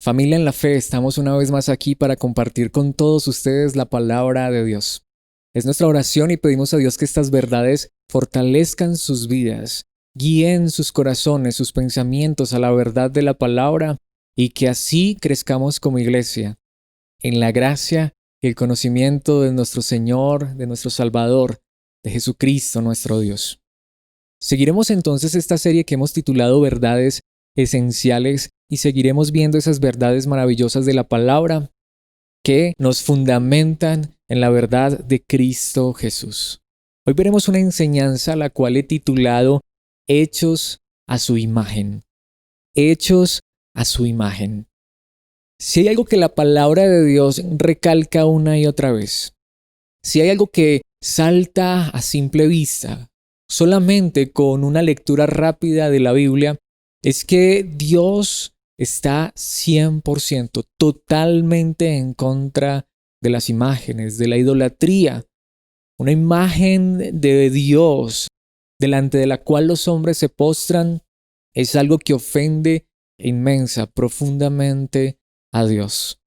Familia en la fe, estamos una vez más aquí para compartir con todos ustedes la palabra de Dios. Es nuestra oración y pedimos a Dios que estas verdades fortalezcan sus vidas, guíen sus corazones, sus pensamientos a la verdad de la palabra y que así crezcamos como iglesia en la gracia y el conocimiento de nuestro Señor, de nuestro Salvador, de Jesucristo nuestro Dios. Seguiremos entonces esta serie que hemos titulado Verdades Esenciales y seguiremos viendo esas verdades maravillosas de la palabra que nos fundamentan en la verdad de Cristo Jesús. Hoy veremos una enseñanza la cual he titulado Hechos a su imagen. Hechos a su imagen. Si hay algo que la palabra de Dios recalca una y otra vez, si hay algo que salta a simple vista, solamente con una lectura rápida de la Biblia, es que Dios está 100% totalmente en contra de las imágenes, de la idolatría. Una imagen de Dios delante de la cual los hombres se postran es algo que ofende profundamente a Dios.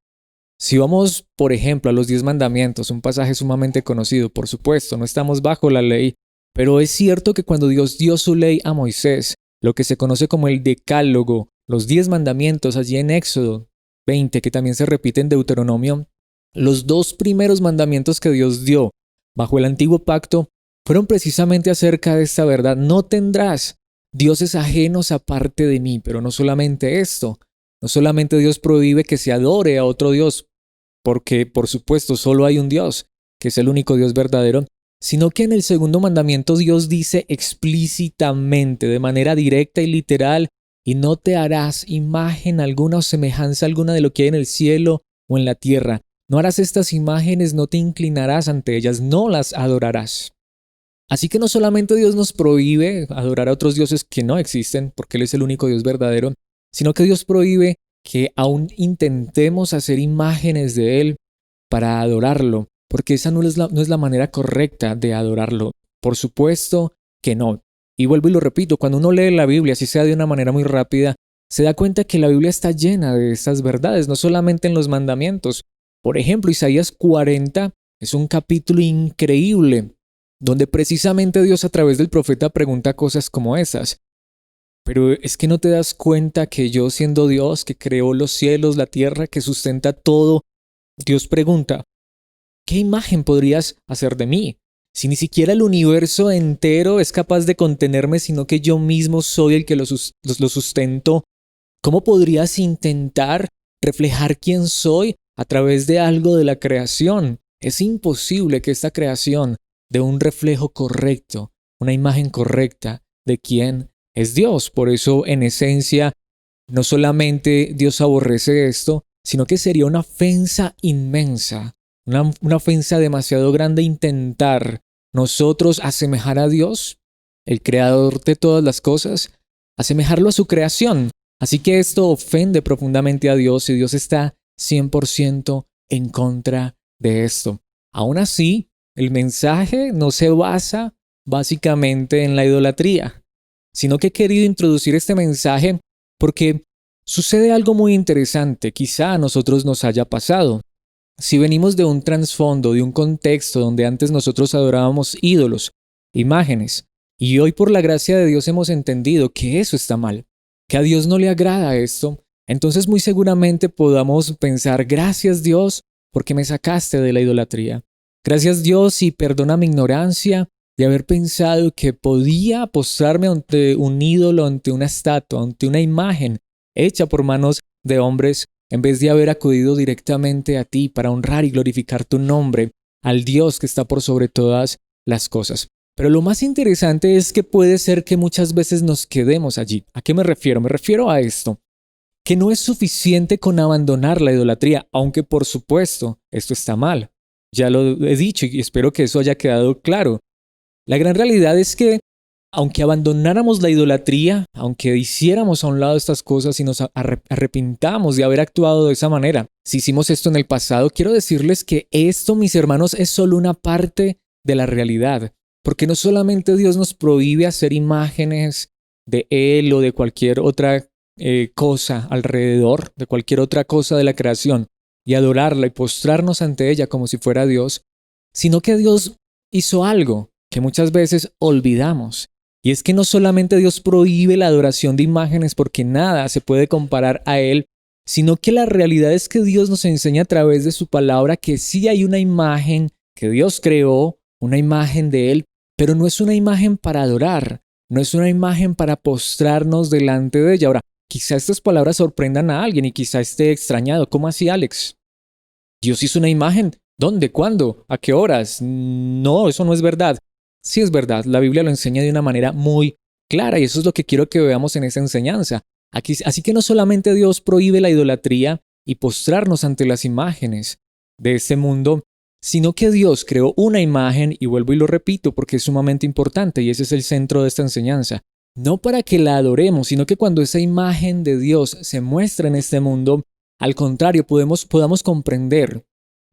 Si vamos, por ejemplo, a los 10 mandamientos, un pasaje sumamente conocido, por supuesto, no estamos bajo la ley, pero es cierto que cuando Dios dio su ley a Moisés, lo que se conoce como el Decálogo, los 10 mandamientos allí en Éxodo 20, que también se repite en Deuteronomio, los 2 primeros mandamientos que Dios dio bajo el antiguo pacto fueron precisamente acerca de esta verdad. No tendrás dioses ajenos aparte de mí, pero no solamente esto, no solamente Dios prohíbe que se adore a otro Dios, porque por supuesto solo hay un Dios, que es el único Dios verdadero, sino que en el segundo mandamiento Dios dice explícitamente, de manera directa y literal, y no te harás imagen alguna o semejanza alguna de lo que hay en el cielo o en la tierra. No harás estas imágenes, no te inclinarás ante ellas, no las adorarás. Así que no solamente Dios nos prohíbe adorar a otros dioses que no existen, porque Él es el único Dios verdadero, sino que Dios prohíbe que aún intentemos hacer imágenes de Él para adorarlo, porque esa no es la manera correcta de adorarlo. Por supuesto que no. Y vuelvo y lo repito, cuando uno lee la Biblia, así sea de una manera muy rápida, se da cuenta que la Biblia está llena de estas verdades, no solamente en los mandamientos. Por ejemplo, Isaías 40 es un capítulo increíble, donde precisamente Dios a través del profeta pregunta cosas como esas. Pero es que no te das cuenta que yo siendo Dios, que creó los cielos, la tierra, que sustenta todo, Dios pregunta, ¿qué imagen podrías hacer de mí? Si ni siquiera el universo entero es capaz de contenerme, sino que yo mismo soy el que lo sustento, ¿cómo podrías intentar reflejar quién soy a través de algo de la creación? Es imposible que esta creación dé un reflejo correcto, una imagen correcta de quién es Dios. Por eso, en esencia, no solamente Dios aborrece esto, sino que sería una ofensa inmensa, una ofensa demasiado grande intentar nosotros asemejar a Dios, el creador de todas las cosas, asemejarlo a su creación. Así que esto ofende profundamente a Dios y Dios está 100% en contra de esto. Aún así, el mensaje no se basa básicamente en la idolatría, sino que he querido introducir este mensaje porque sucede algo muy interesante, quizá a nosotros nos haya pasado. Si venimos de un trasfondo, de un contexto donde antes nosotros adorábamos ídolos, imágenes, y hoy por la gracia de Dios hemos entendido que eso está mal, que a Dios no le agrada esto, entonces muy seguramente podamos pensar, gracias Dios porque me sacaste de la idolatría. Gracias Dios y perdona mi ignorancia de haber pensado que podía postrarme ante un ídolo, ante una estatua, ante una imagen hecha por manos de hombres, en vez de haber acudido directamente a ti para honrar y glorificar tu nombre, al Dios que está por sobre todas las cosas. Pero lo más interesante es que puede ser que muchas veces nos quedemos allí. ¿A qué me refiero? Me refiero a esto, que no es suficiente con abandonar la idolatría, aunque por supuesto esto está mal. Ya lo he dicho y espero que eso haya quedado claro. La gran realidad es que aunque abandonáramos la idolatría, aunque hiciéramos a un lado estas cosas y nos arrepintamos de haber actuado de esa manera, si hicimos esto en el pasado, quiero decirles que esto, mis hermanos, es solo una parte de la realidad. Porque no solamente Dios nos prohíbe hacer imágenes de Él o de cualquier otra cosa alrededor, de cualquier otra cosa de la creación, y adorarla y postrarnos ante ella como si fuera Dios, sino que Dios hizo algo que muchas veces olvidamos. Y es que no solamente Dios prohíbe la adoración de imágenes porque nada se puede comparar a Él, sino que la realidad es que Dios nos enseña a través de su palabra que sí hay una imagen que Dios creó, una imagen de Él, pero no es una imagen para adorar, no es una imagen para postrarnos delante de ella. Ahora, quizá estas palabras sorprendan a alguien y quizá esté extrañado. ¿Cómo así, Alex? ¿Dios hizo una imagen? ¿Dónde? ¿Cuándo? ¿A qué horas? No, eso no es verdad. Sí es verdad, la Biblia lo enseña de una manera muy clara y eso es lo que quiero que veamos en esta enseñanza. Así que no solamente Dios prohíbe la idolatría y postrarnos ante las imágenes de este mundo, sino que Dios creó una imagen, y vuelvo y lo repito porque es sumamente importante y ese es el centro de esta enseñanza. No para que la adoremos, sino que cuando esa imagen de Dios se muestra en este mundo, al contrario, podamos comprender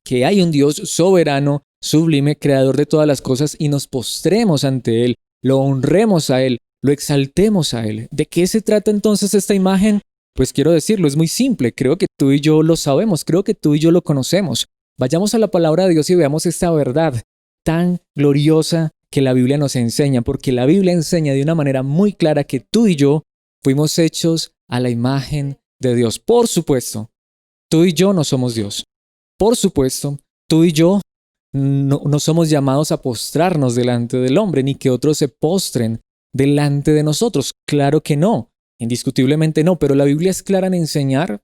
que hay un Dios soberano, sublime, creador de todas las cosas y nos postremos ante Él, lo honremos a Él, lo exaltemos a Él. ¿De qué se trata entonces esta imagen? Pues quiero decirlo, es muy simple, creo que tú y yo lo sabemos, creo que tú y yo lo conocemos. Vayamos a la palabra de Dios y veamos esta verdad tan gloriosa que la Biblia nos enseña, porque la Biblia enseña de una manera muy clara que tú y yo fuimos hechos a la imagen de Dios. Por supuesto, tú y yo no somos Dios. Por supuesto, tú y yo no somos llamados a postrarnos delante del hombre, ni que otros se postren delante de nosotros. Claro que no, indiscutiblemente no, pero la Biblia es clara en enseñar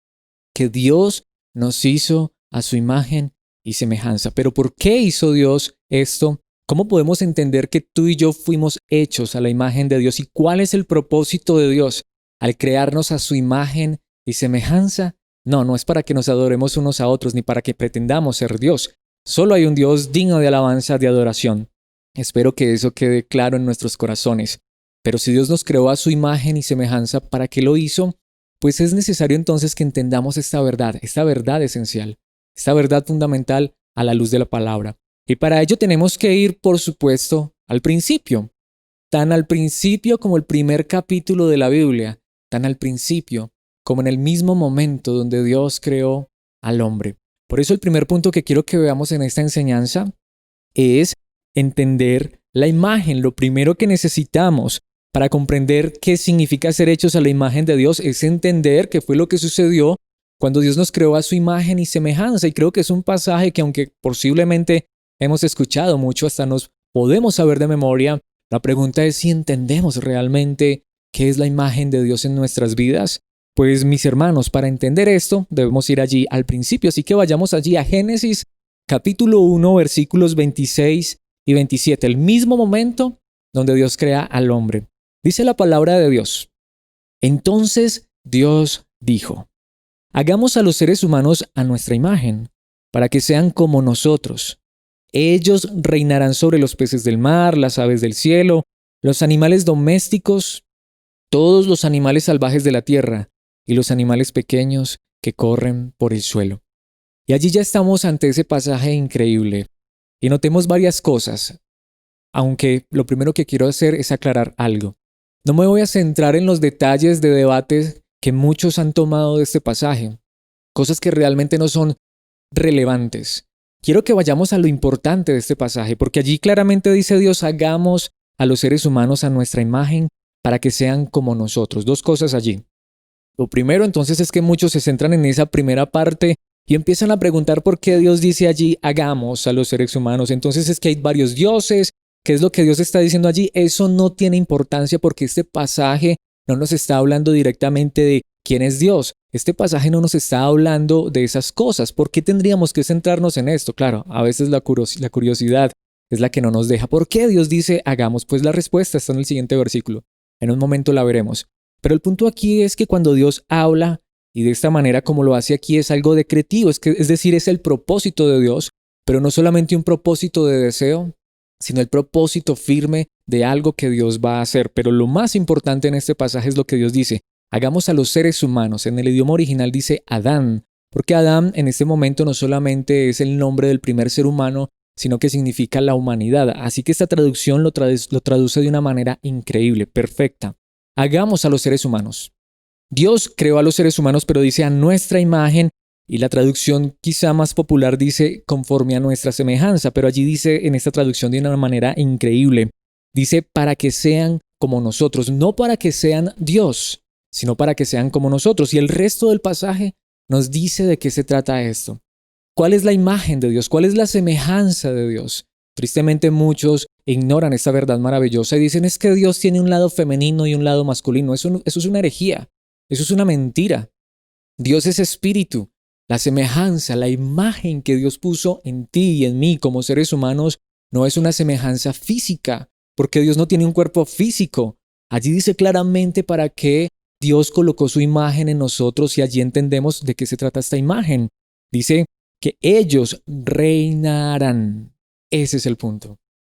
que Dios nos hizo a su imagen y semejanza. Pero ¿por qué hizo Dios esto? ¿Cómo podemos entender que tú y yo fuimos hechos a la imagen de Dios? ¿Y cuál es el propósito de Dios al crearnos a su imagen y semejanza? No, no es para que nos adoremos unos a otros ni para que pretendamos ser Dios. Solo hay un Dios digno de alabanza, de adoración. Espero que eso quede claro en nuestros corazones. Pero si Dios nos creó a su imagen y semejanza, ¿para qué lo hizo? Pues es necesario entonces que entendamos esta verdad esencial, esta verdad fundamental a la luz de la palabra. Y para ello tenemos que ir, por supuesto, al principio. Tan al principio como el primer capítulo de la Biblia, tan al principio como en el mismo momento donde Dios creó al hombre. Por eso el primer punto que quiero que veamos en esta enseñanza es entender la imagen. Lo primero que necesitamos para comprender qué significa ser hechos a la imagen de Dios es entender qué fue lo que sucedió cuando Dios nos creó a su imagen y semejanza. Y creo que es un pasaje que, aunque posiblemente hemos escuchado mucho, hasta nos podemos saber de memoria, la pregunta es si entendemos realmente qué es la imagen de Dios en nuestras vidas. Pues mis hermanos, para entender esto debemos ir allí al principio, así que vayamos allí a Génesis capítulo 1, versículos 26 y 27, el mismo momento donde Dios crea al hombre. Dice la palabra de Dios: entonces Dios dijo, hagamos a los seres humanos a nuestra imagen, para que sean como nosotros. Ellos reinarán sobre los peces del mar, las aves del cielo, los animales domésticos, todos los animales salvajes de la tierra y los animales pequeños que corren por el suelo. Y allí ya estamos ante ese pasaje increíble. Y notemos varias cosas, aunque lo primero que quiero hacer es aclarar algo. No me voy a centrar en los detalles de debates que muchos han tomado de este pasaje, cosas que realmente no son relevantes. Quiero que vayamos a lo importante de este pasaje, porque allí claramente dice Dios: hagamos a los seres humanos a nuestra imagen para que sean como nosotros. Dos cosas allí. Lo primero entonces es que muchos se centran en esa primera parte y empiezan a preguntar por qué Dios dice allí hagamos a los seres humanos. Entonces es que hay varios dioses. ¿Qué es lo que Dios está diciendo allí? Eso no tiene importancia porque este pasaje no nos está hablando directamente de quién es Dios. Este pasaje no nos está hablando de esas cosas. ¿Por qué tendríamos que centrarnos en esto? Claro, a veces la curiosidad es la que no nos deja. ¿Por qué Dios dice hagamos? Pues la respuesta está en el siguiente versículo. En un momento la veremos. Pero el punto aquí es que cuando Dios habla, y de esta manera como lo hace aquí, es algo decretivo, es decir, es el propósito de Dios, pero no solamente un propósito de deseo, sino el propósito firme de algo que Dios va a hacer. Pero lo más importante en este pasaje es lo que Dios dice: hagamos a los seres humanos. En el idioma original dice Adán, porque Adán en este momento no solamente es el nombre del primer ser humano, sino que significa la humanidad. Así que esta traducción lo traduce de una manera increíble, perfecta. Hagamos a los seres humanos. Dios creó a los seres humanos, pero dice a nuestra imagen, y la traducción quizá más popular dice conforme a nuestra semejanza, pero allí dice en esta traducción de una manera increíble, dice para que sean como nosotros, no para que sean Dios, sino para que sean como nosotros. Y el resto del pasaje nos dice de qué se trata esto. ¿Cuál es la imagen de Dios? ¿Cuál es la semejanza de Dios? Tristemente muchos ignoran esta verdad maravillosa y dicen es que Dios tiene un lado femenino y un lado masculino. Eso es una herejía, eso es una mentira. Dios es espíritu. La semejanza, la imagen que Dios puso en ti y en mí como seres humanos no es una semejanza física, porque Dios no tiene un cuerpo físico. Allí dice claramente para qué Dios colocó su imagen en nosotros y allí entendemos de qué se trata esta imagen. Dice que ellos reinarán. Ese es el punto.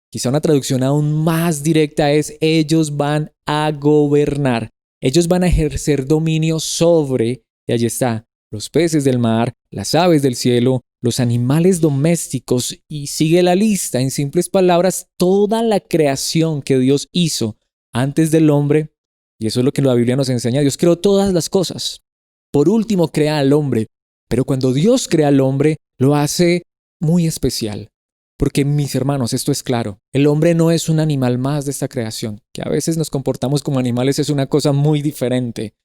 Quizá una traducción aún más directa es ellos van a gobernar. Ellos van a ejercer dominio sobre, y allí está, los peces del mar, las aves del cielo, los animales domésticos, y sigue la lista, en simples palabras, toda la creación que Dios hizo antes del hombre, y eso es lo que la Biblia nos enseña. Dios creó todas las cosas. Por último, crea al hombre, pero cuando Dios crea al hombre, lo hace muy especial. Porque, mis hermanos, esto es claro, el hombre no es un animal más de esta creación, que a veces nos comportamos como animales es una cosa muy diferente.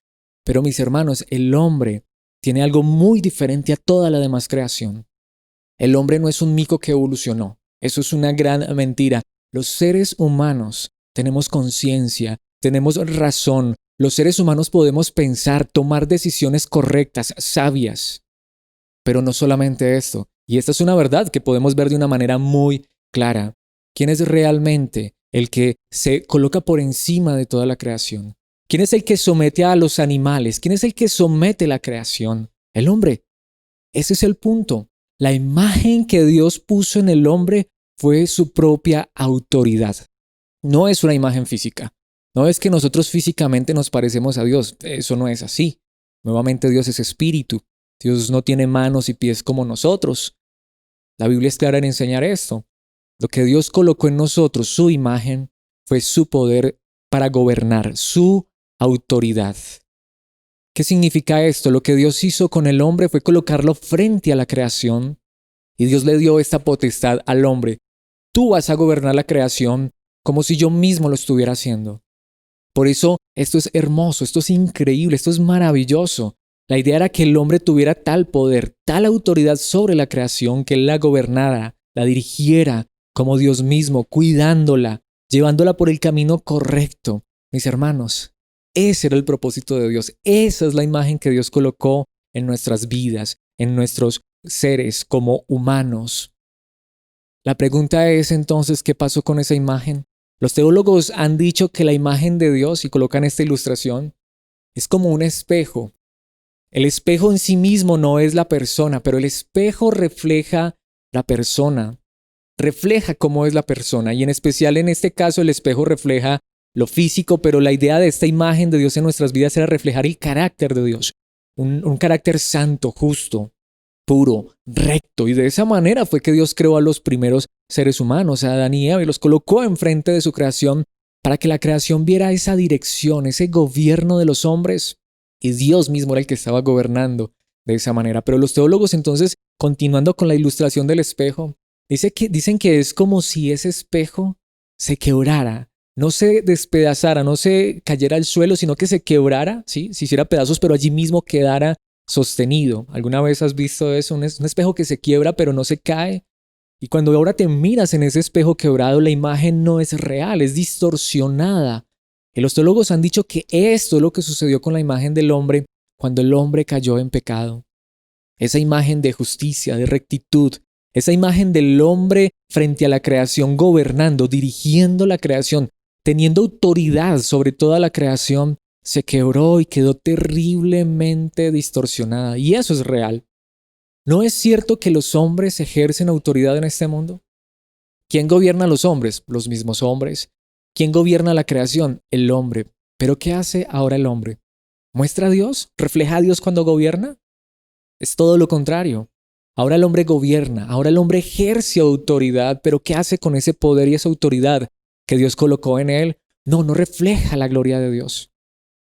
Pero, mis hermanos, el hombre tiene algo muy diferente a toda la demás creación. El hombre no es un mico que evolucionó. Eso es una gran mentira. Los seres humanos tenemos conciencia, tenemos razón. Los seres humanos podemos pensar, tomar decisiones correctas, sabias. Pero no solamente esto. Y esta es una verdad que podemos ver de una manera muy clara. ¿Quién es realmente el que se coloca por encima de toda la creación? ¿Quién es el que somete a los animales? ¿Quién es el que somete la creación? El hombre. Ese es el punto. La imagen que Dios puso en el hombre fue su propia autoridad. No es una imagen física. No es que nosotros físicamente nos parecemos a Dios. Eso no es así. Nuevamente Dios es espíritu. Dios no tiene manos y pies como nosotros. La Biblia es clara en enseñar esto. Lo que Dios colocó en nosotros, su imagen, fue su poder para gobernar, su autoridad. ¿Qué significa esto? Lo que Dios hizo con el hombre fue colocarlo frente a la creación y Dios le dio esta potestad al hombre. Tú vas a gobernar la creación como si yo mismo lo estuviera haciendo. Por eso esto es hermoso, esto es increíble, esto es maravilloso. La idea era que el hombre tuviera tal poder, tal autoridad sobre la creación, que él la gobernara, la dirigiera como Dios mismo, cuidándola, llevándola por el camino correcto. Mis hermanos, ese era el propósito de Dios. Esa es la imagen que Dios colocó en nuestras vidas, en nuestros seres como humanos. La pregunta es entonces, ¿qué pasó con esa imagen? Los teólogos han dicho que la imagen de Dios, y colocan esta ilustración, es como un espejo. El espejo en sí mismo no es la persona, pero el espejo refleja la persona, refleja cómo es la persona, y en especial en este caso el espejo refleja lo físico, pero la idea de esta imagen de Dios en nuestras vidas era reflejar el carácter de Dios, un carácter santo, justo, puro, recto, y de esa manera fue que Dios creó a los primeros seres humanos, a Adán y Eva, y los colocó enfrente de su creación para que la creación viera esa dirección, ese gobierno de los hombres. Y Dios mismo era el que estaba gobernando de esa manera. Pero los teólogos entonces, continuando con la ilustración del espejo, dicen que es como si ese espejo se quebrara, no se despedazara, no se cayera al suelo, sino que se quebrara, ¿sí? Se hiciera pedazos, pero allí mismo quedara sostenido. ¿Alguna vez has visto eso? Un espejo que se quiebra, pero no se cae. Y cuando ahora te miras en ese espejo quebrado, la imagen no es real, es distorsionada. Y los teólogos han dicho que esto es lo que sucedió con la imagen del hombre cuando el hombre cayó en pecado. Esa imagen de justicia, de rectitud, esa imagen del hombre frente a la creación, gobernando, dirigiendo la creación, teniendo autoridad sobre toda la creación, se quebró y quedó terriblemente distorsionada. Y eso es real. ¿No es cierto que los hombres ejercen autoridad en este mundo? ¿Quién gobierna a los hombres? Los mismos hombres. ¿Quién gobierna la creación? El hombre. ¿Pero qué hace ahora el hombre? ¿Muestra a Dios? ¿Refleja a Dios cuando gobierna? Es todo lo contrario. Ahora el hombre gobierna, ahora el hombre ejerce autoridad, pero ¿qué hace con ese poder y esa autoridad que Dios colocó en él? No refleja la gloria de Dios.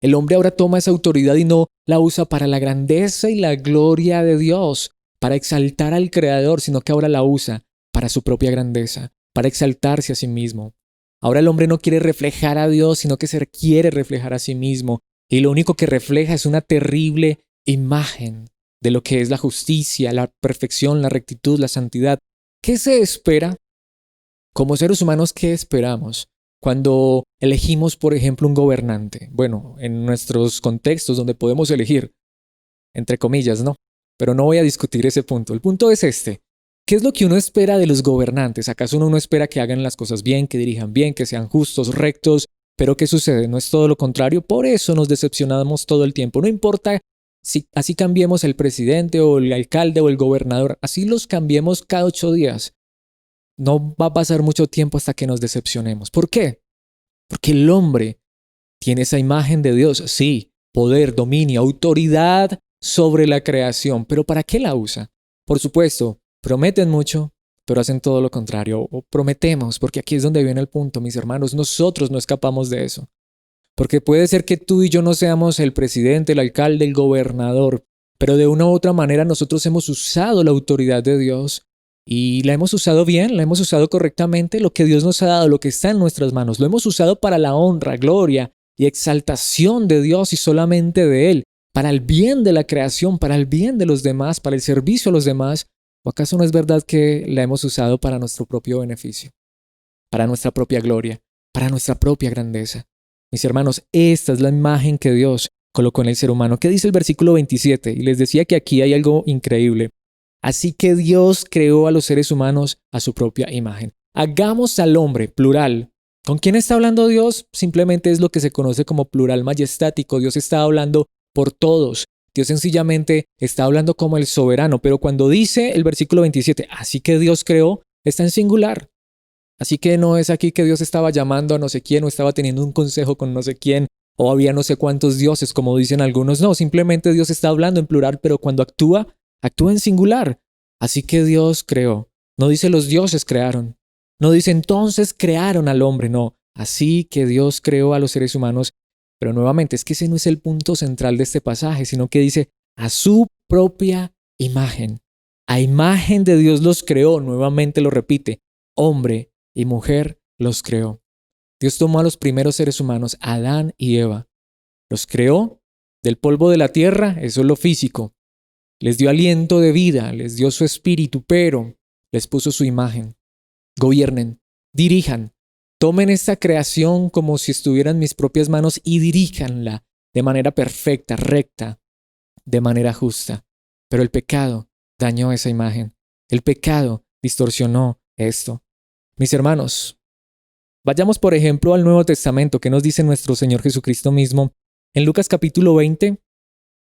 El hombre ahora toma esa autoridad y no la usa para la grandeza y la gloria de Dios, para exaltar al Creador, sino que ahora la usa para su propia grandeza, para exaltarse a sí mismo. Ahora el hombre no quiere reflejar a Dios, sino que se quiere reflejar a sí mismo. Y lo único que refleja es una terrible imagen de lo que es la justicia, la perfección, la rectitud, la santidad. ¿Qué se espera? Como seres humanos, ¿qué esperamos cuando elegimos, por ejemplo, un gobernante? Bueno, en nuestros contextos donde podemos elegir, entre comillas, ¿no? Pero no voy a discutir ese punto. El punto es este. ¿Qué es lo que uno espera de los gobernantes? ¿Acaso uno no espera que hagan las cosas bien, que dirijan bien, que sean justos, rectos? Pero ¿qué sucede? ¿No es todo lo contrario? Por eso nos decepcionamos todo el tiempo. No importa si así cambiemos el presidente o el alcalde o el gobernador, así los cambiemos cada 8 días. No va a pasar mucho tiempo hasta que nos decepcionemos. ¿Por qué? Porque el hombre tiene esa imagen de Dios, sí, poder, dominio, autoridad sobre la creación, pero ¿para qué la usa? Por supuesto, prometen mucho, pero hacen todo lo contrario, o prometemos, porque aquí es donde viene el punto, mis hermanos, nosotros no escapamos de eso. Porque puede ser que tú y yo no seamos el presidente, el alcalde, el gobernador, pero de una u otra manera nosotros hemos usado la autoridad de Dios y la hemos usado bien, la hemos usado correctamente, lo que Dios nos ha dado, lo que está en nuestras manos, lo hemos usado para la honra, gloria y exaltación de Dios y solamente de Él, para el bien de la creación, para el bien de los demás, para el servicio a los demás. ¿O acaso no es verdad que la hemos usado para nuestro propio beneficio, para nuestra propia gloria, para nuestra propia grandeza? Mis hermanos, esta es la imagen que Dios colocó en el ser humano. ¿Qué dice el versículo 27? Y les decía que aquí hay algo increíble. Así que Dios creó a los seres humanos a su propia imagen. Hagamos al hombre, plural. ¿Con quién está hablando Dios? Simplemente es lo que se conoce como plural majestático. Dios está hablando por todos. Dios sencillamente está hablando como el soberano. Pero cuando dice el versículo 27, así que Dios creó, está en singular. Así que no es aquí que Dios estaba llamando a no sé quién o estaba teniendo un consejo con no sé quién o había no sé cuántos dioses, como dicen algunos. No, simplemente Dios está hablando en plural, pero cuando actúa, actúa en singular. Así que Dios creó. No dice los dioses crearon. No dice entonces crearon al hombre. No. Así que Dios creó a los seres humanos. Pero nuevamente, es que ese no es el punto central de este pasaje, sino que dice a su propia imagen. A imagen de Dios los creó. Nuevamente lo repite. Hombre y mujer los creó. Dios tomó a los primeros seres humanos, Adán y Eva. Los creó del polvo de la tierra, eso es lo físico. Les dio aliento de vida, les dio su espíritu, pero les puso su imagen. Gobiernen, dirijan, tomen esta creación como si estuvieran en mis propias manos y diríjanla de manera perfecta, recta, de manera justa. Pero el pecado dañó esa imagen. El pecado distorsionó esto. Mis hermanos, vayamos por ejemplo al Nuevo Testamento que nos dice nuestro Señor Jesucristo mismo en Lucas capítulo 20,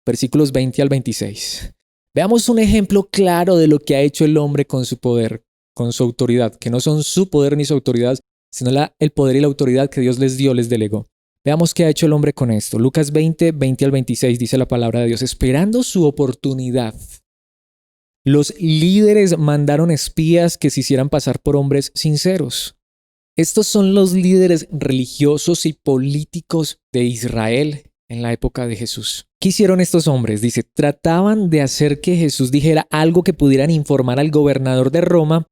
versículos 20 al 26. Veamos un ejemplo claro de lo que ha hecho el hombre con su poder, con su autoridad, que no son su poder ni su autoridad, sino el poder y la autoridad que Dios les dio, les delegó. Veamos qué ha hecho el hombre con esto. Lucas 20, 20 al 26 dice la palabra de Dios, esperando su oportunidad. Los líderes mandaron espías que se hicieran pasar por hombres sinceros. Estos son los líderes religiosos y políticos de Israel en la época de Jesús. ¿Qué hicieron estos hombres? Dice, trataban de hacer que Jesús dijera algo que pudieran informar al gobernador de Roma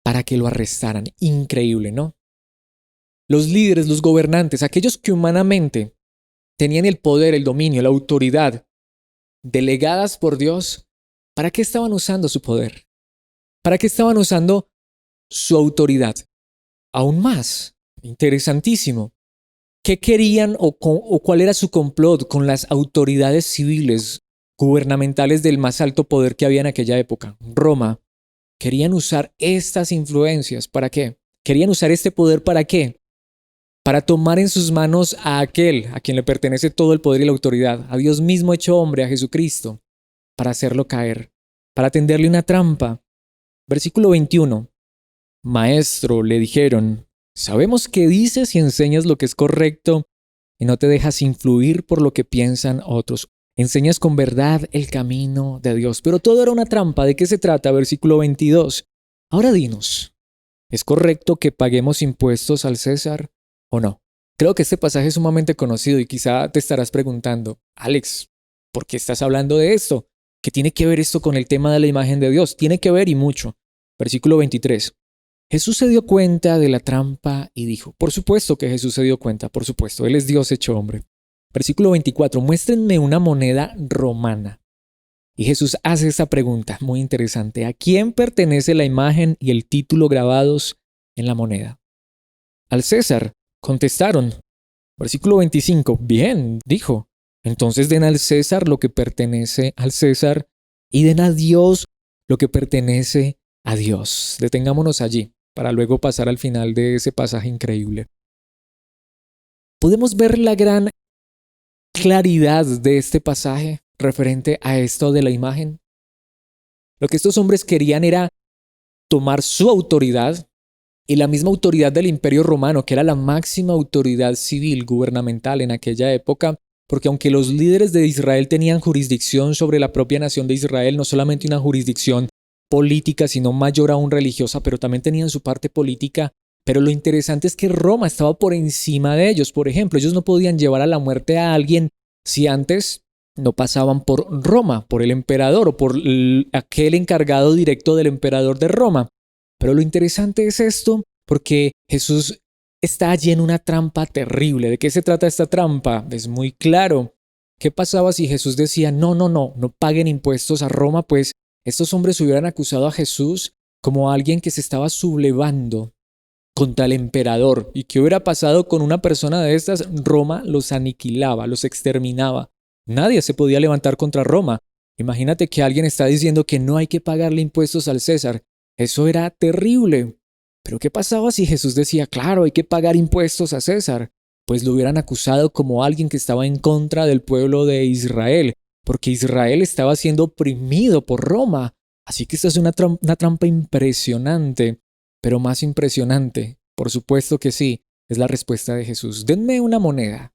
para que lo arrestaran. Increíble, ¿no? Los líderes, los gobernantes, aquellos que humanamente tenían el poder, el dominio, la autoridad delegadas por Dios, ¿para qué estaban usando su poder? ¿Para qué estaban usando su autoridad? Aún más, interesantísimo. ¿Qué querían o cuál era su complot con las autoridades civiles gubernamentales del más alto poder que había en aquella época? Roma. Querían usar estas influencias. ¿Para qué? Querían usar este poder ¿para qué? Para tomar en sus manos a aquel a quien le pertenece todo el poder y la autoridad, a Dios mismo hecho hombre, a Jesucristo, para hacerlo caer, para tenderle una trampa. Versículo 21. Maestro, le dijeron, sabemos que dices y enseñas lo que es correcto y no te dejas influir por lo que piensan otros. Enseñas con verdad el camino de Dios. Pero todo era una trampa. ¿De qué se trata? Versículo 22. Ahora dinos, ¿es correcto que paguemos impuestos al César o no? Creo que este pasaje es sumamente conocido y quizá te estarás preguntando, Alex, ¿por qué estás hablando de esto? ¿Qué tiene que ver esto con el tema de la imagen de Dios? Tiene que ver y mucho. Versículo 23. Jesús se dio cuenta de la trampa y dijo, por supuesto que Jesús se dio cuenta, por supuesto, Él es Dios hecho hombre. Versículo 24, muéstrenme una moneda romana. Y Jesús hace esta pregunta muy interesante, ¿a quién pertenece la imagen y el título grabados en la moneda? Al César, contestaron. Versículo 25, bien, dijo, entonces den al César lo que pertenece al César y den a Dios lo que pertenece a Dios. Detengámonos allí para luego pasar al final de ese pasaje increíble. Podemos ver la gran claridad de este pasaje referente a esto de la imagen. Lo que estos hombres querían era tomar su autoridad y la misma autoridad del Imperio Romano, que era la máxima autoridad civil gubernamental en aquella época, porque aunque los líderes de Israel tenían jurisdicción sobre la propia nación de Israel, no solamente una jurisdicción política, sino mayor aún religiosa, pero también tenían su parte política. Pero lo interesante es que Roma estaba por encima de ellos. Por ejemplo, ellos no podían llevar a la muerte a alguien si antes no pasaban por Roma, por el emperador o por aquel encargado directo del emperador de Roma. Pero lo interesante es esto, porque Jesús está allí en una trampa terrible. ¿De qué se trata esta trampa? Es muy claro. ¿Qué pasaba si Jesús decía, no paguen impuestos a Roma? Pues estos hombres hubieran acusado a Jesús como alguien que se estaba sublevando contra el emperador. ¿Y qué hubiera pasado con una persona de estas? Roma los aniquilaba, los exterminaba. Nadie se podía levantar contra Roma. Imagínate que alguien está diciendo que no hay que pagarle impuestos al César. Eso era terrible. Pero ¿qué pasaba si Jesús decía, claro, hay que pagar impuestos a César? Pues lo hubieran acusado como alguien que estaba en contra del pueblo de Israel, porque Israel estaba siendo oprimido por Roma. Así que esta es una trampa impresionante. Pero más impresionante, por supuesto que sí, es la respuesta de Jesús. Denme una moneda.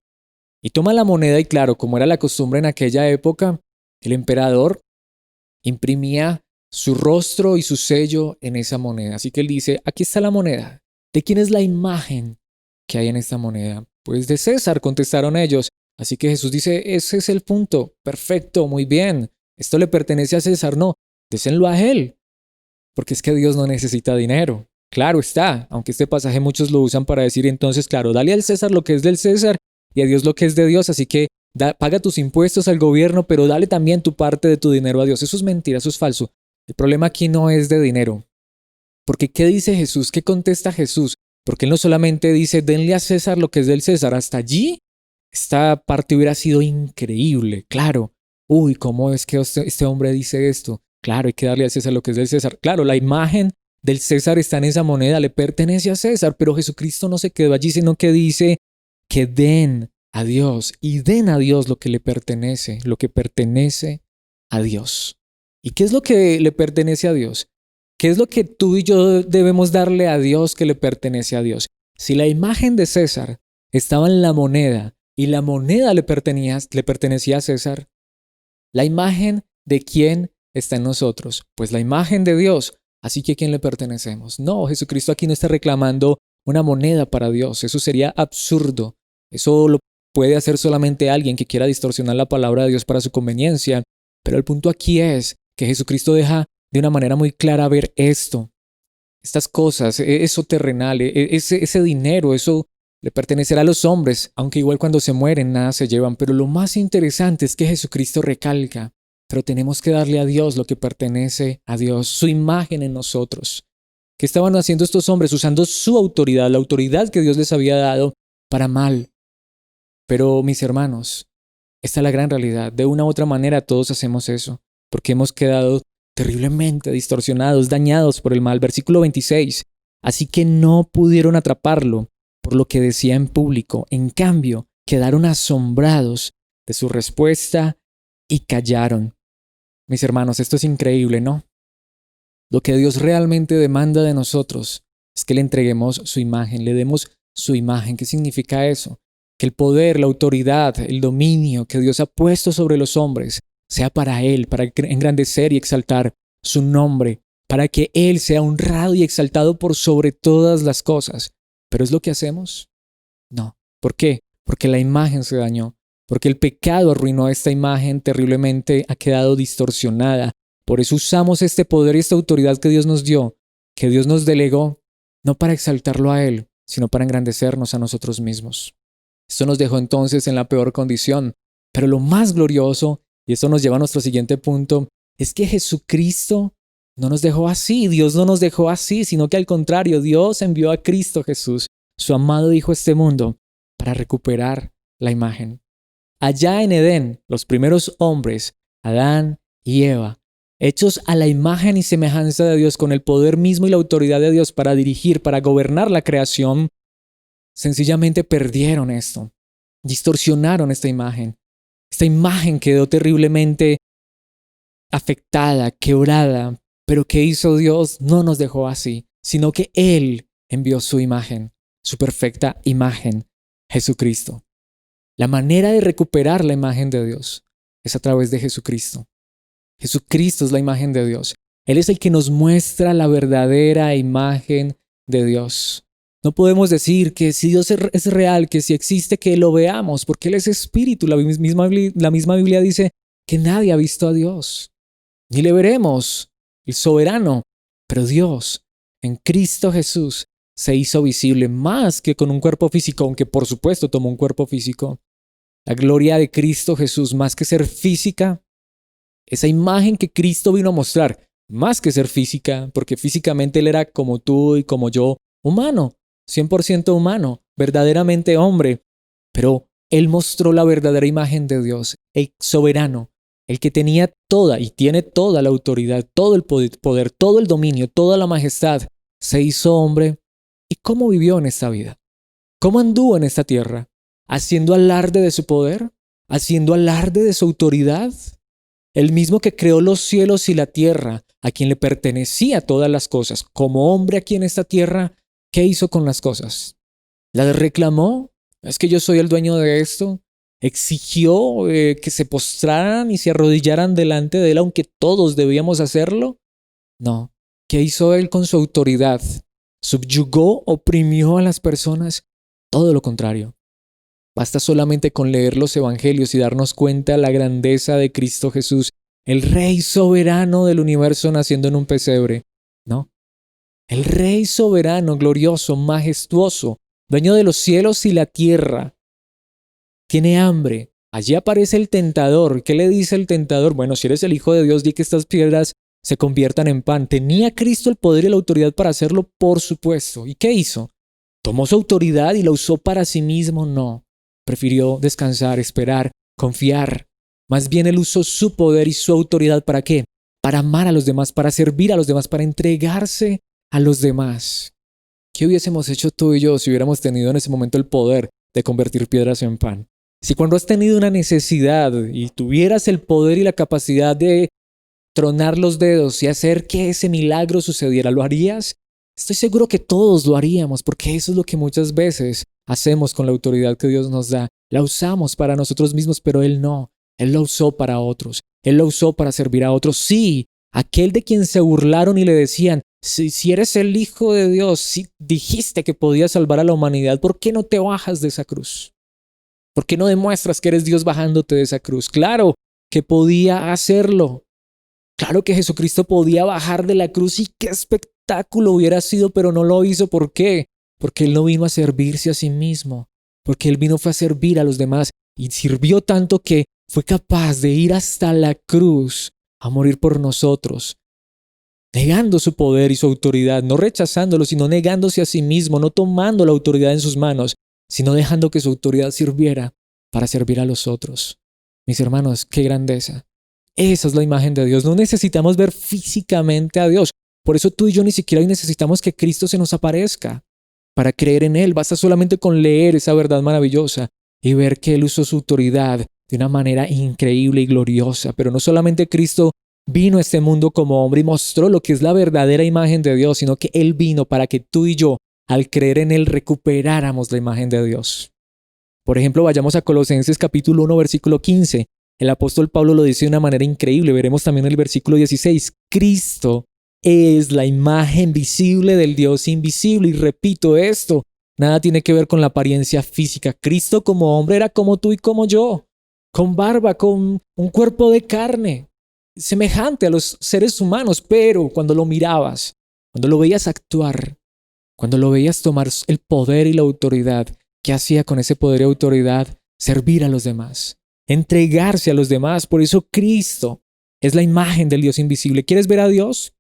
Y toma la moneda y claro, como era la costumbre en aquella época, el emperador imprimía su rostro y su sello en esa moneda. Así que él dice, aquí está la moneda. ¿De quién es la imagen que hay en esta moneda? Pues de César, contestaron ellos. Así que Jesús dice, ese es el punto. Perfecto, muy bien. Esto le pertenece a César. No, désenlo a él. Porque es que Dios no necesita dinero. Claro está, aunque este pasaje muchos lo usan para decir entonces, claro, dale al César lo que es del César y a Dios lo que es de Dios, así que paga tus impuestos al gobierno, pero dale también tu parte de tu dinero a Dios. Eso es mentira, eso es falso. El problema aquí no es de dinero. Porque ¿qué dice Jesús? ¿Qué contesta Jesús? Porque Él no solamente dice, denle a César lo que es del César. Hasta allí, esta parte hubiera sido increíble, claro. Uy, ¿cómo es que este hombre dice esto? Claro, hay que darle a César lo que es del César. Claro, la imagen del César está en esa moneda, le pertenece a César, pero Jesucristo no se quedó allí, sino que dice que den a Dios y den a Dios lo que le pertenece, lo que pertenece a Dios. ¿Y qué es lo que le pertenece a Dios? ¿Qué es lo que tú y yo debemos darle a Dios que le pertenece a Dios? Si la imagen de César estaba en la moneda y la moneda le pertenecía a César, ¿la imagen de quién está en nosotros? Pues la imagen de Dios. Así que ¿a quién le pertenecemos? No, Jesucristo aquí no está reclamando una moneda para Dios. Eso sería absurdo. Eso lo puede hacer solamente alguien que quiera distorsionar la palabra de Dios para su conveniencia. Pero el punto aquí es que Jesucristo deja de una manera muy clara ver esto. Estas cosas, eso terrenal, ese dinero, eso le pertenecerá a los hombres, aunque igual cuando se mueren nada se llevan. Pero lo más interesante es que Jesucristo recalca, pero tenemos que darle a Dios lo que pertenece a Dios, su imagen en nosotros. ¿Qué estaban haciendo estos hombres? Usando su autoridad, la autoridad que Dios les había dado para mal. Pero mis hermanos, esta es la gran realidad. De una u otra manera todos hacemos eso, porque hemos quedado terriblemente distorsionados, dañados por el mal. Versículo 26. Así que no pudieron atraparlo por lo que decía en público. En cambio, quedaron asombrados de su respuesta y callaron. Mis hermanos, esto es increíble, ¿no? Lo que Dios realmente demanda de nosotros es que le entreguemos su imagen, le demos su imagen. ¿Qué significa eso? Que el poder, la autoridad, el dominio que Dios ha puesto sobre los hombres sea para Él, para engrandecer y exaltar su nombre, para que Él sea honrado y exaltado por sobre todas las cosas. ¿Pero es lo que hacemos? No. ¿Por qué? Porque la imagen se dañó, porque el pecado arruinó esta imagen terriblemente, ha quedado distorsionada. Por eso usamos este poder y esta autoridad que Dios nos dio, que Dios nos delegó, no para exaltarlo a Él, sino para engrandecernos a nosotros mismos. Esto nos dejó entonces en la peor condición, pero lo más glorioso, y esto nos lleva a nuestro siguiente punto, es que Jesucristo no nos dejó así, Dios no nos dejó así, sino que al contrario, Dios envió a Cristo Jesús, su amado Hijo a este mundo, para recuperar la imagen. Allá en Edén, los primeros hombres, Adán y Eva, hechos a la imagen y semejanza de Dios, con el poder mismo y la autoridad de Dios para dirigir, para gobernar la creación, sencillamente perdieron esto, distorsionaron esta imagen. Esta imagen quedó terriblemente afectada, quebrada, pero ¿qué hizo Dios? No nos dejó así, sino que Él envió su imagen, su perfecta imagen, Jesucristo. La manera de recuperar la imagen de Dios es a través de Jesucristo. Jesucristo es la imagen de Dios. Él es el que nos muestra la verdadera imagen de Dios. No podemos decir que si Dios es real, que si existe, que lo veamos, porque Él es espíritu. La misma Biblia dice que nadie ha visto a Dios, ni le veremos, el soberano. Pero Dios, en Cristo Jesús, se hizo visible más que con un cuerpo físico, aunque por supuesto tomó un cuerpo físico. La gloria de Cristo Jesús, más que ser física, esa imagen que Cristo vino a mostrar, más que ser física, porque físicamente Él era como tú y como yo, humano, 100% humano, verdaderamente hombre, pero Él mostró la verdadera imagen de Dios, el soberano, el que tenía toda y tiene toda la autoridad, todo el poder, todo el dominio, toda la majestad, se hizo hombre. ¿Y cómo vivió en esta vida? ¿Cómo anduvo en esta tierra? ¿Haciendo alarde de su poder? ¿Haciendo alarde de su autoridad? El mismo que creó los cielos y la tierra, a quien le pertenecía todas las cosas, como hombre aquí en esta tierra, ¿qué hizo con las cosas? ¿Las reclamó? ¿Es que yo soy el dueño de esto? ¿Exigió que se postraran y se arrodillaran delante de Él, aunque todos debíamos hacerlo? No. ¿Qué hizo Él con su autoridad? ¿Subyugó, oprimió a las personas? Todo lo contrario. Basta solamente con leer los evangelios y darnos cuenta de la grandeza de Cristo Jesús, el Rey soberano del universo naciendo en un pesebre, ¿no? El Rey soberano, glorioso, majestuoso, dueño de los cielos y la tierra. Tiene hambre. Allí aparece el tentador. ¿Qué le dice el tentador? Bueno, si eres el Hijo de Dios, di que estas piedras se conviertan en pan. ¿Tenía Cristo el poder y la autoridad para hacerlo? Por supuesto. ¿Y qué hizo? ¿Tomó su autoridad y la usó para sí mismo? No. Prefirió descansar, esperar, confiar. Más bien Él usó su poder y su autoridad ¿para qué? Para amar a los demás, para servir a los demás, para entregarse a los demás. ¿Qué hubiésemos hecho tú y yo si hubiéramos tenido en ese momento el poder de convertir piedras en pan? Si cuando has tenido una necesidad y tuvieras el poder y la capacidad de tronar los dedos y hacer que ese milagro sucediera, ¿lo harías? Estoy seguro que todos lo haríamos, porque eso es lo que muchas veces hacemos con la autoridad que Dios nos da. La usamos para nosotros mismos, pero Él no. Él la usó para otros. Él la usó para servir a otros. Sí, aquel de quien se burlaron y le decían, si eres el Hijo de Dios, si dijiste que podías salvar a la humanidad, ¿por qué no te bajas de esa cruz? ¿Por qué no demuestras que eres Dios bajándote de esa cruz? Claro que podía hacerlo. Claro que Jesucristo podía bajar de la cruz y qué espectáculo hubiera sido, pero no lo hizo. ¿Por qué? Porque Él no vino a servirse a sí mismo, porque Él fue a servir a los demás y sirvió tanto que fue capaz de ir hasta la cruz a morir por nosotros, negando su poder y su autoridad, no rechazándolo, sino negándose a sí mismo, no tomando la autoridad en sus manos, sino dejando que su autoridad sirviera para servir a los otros. Mis hermanos, qué grandeza. Esa es la imagen de Dios. No necesitamos ver físicamente a Dios. Por eso tú y yo ni siquiera necesitamos que Cristo se nos aparezca. Para creer en Él, basta solamente con leer esa verdad maravillosa y ver que Él usó su autoridad de una manera increíble y gloriosa. Pero no solamente Cristo vino a este mundo como hombre y mostró lo que es la verdadera imagen de Dios, sino que Él vino para que tú y yo, al creer en Él, recuperáramos la imagen de Dios. Por ejemplo, vayamos a Colosenses capítulo 1, versículo 15. El apóstol Pablo lo dice de una manera increíble. Veremos también el versículo 16. Cristo es la imagen visible del Dios invisible. Y repito esto, Nada tiene que ver con la apariencia física. Cristo como hombre era como tú y como yo, con barba, con un cuerpo de carne, semejante a los seres humanos, pero cuando lo mirabas, cuando lo veías actuar, cuando lo veías tomar el poder y la autoridad, ¿qué hacía con ese poder y autoridad? Servir a los demás, entregarse a los demás. Por eso Cristo es la imagen del Dios invisible. ¿Quieres ver a Dios?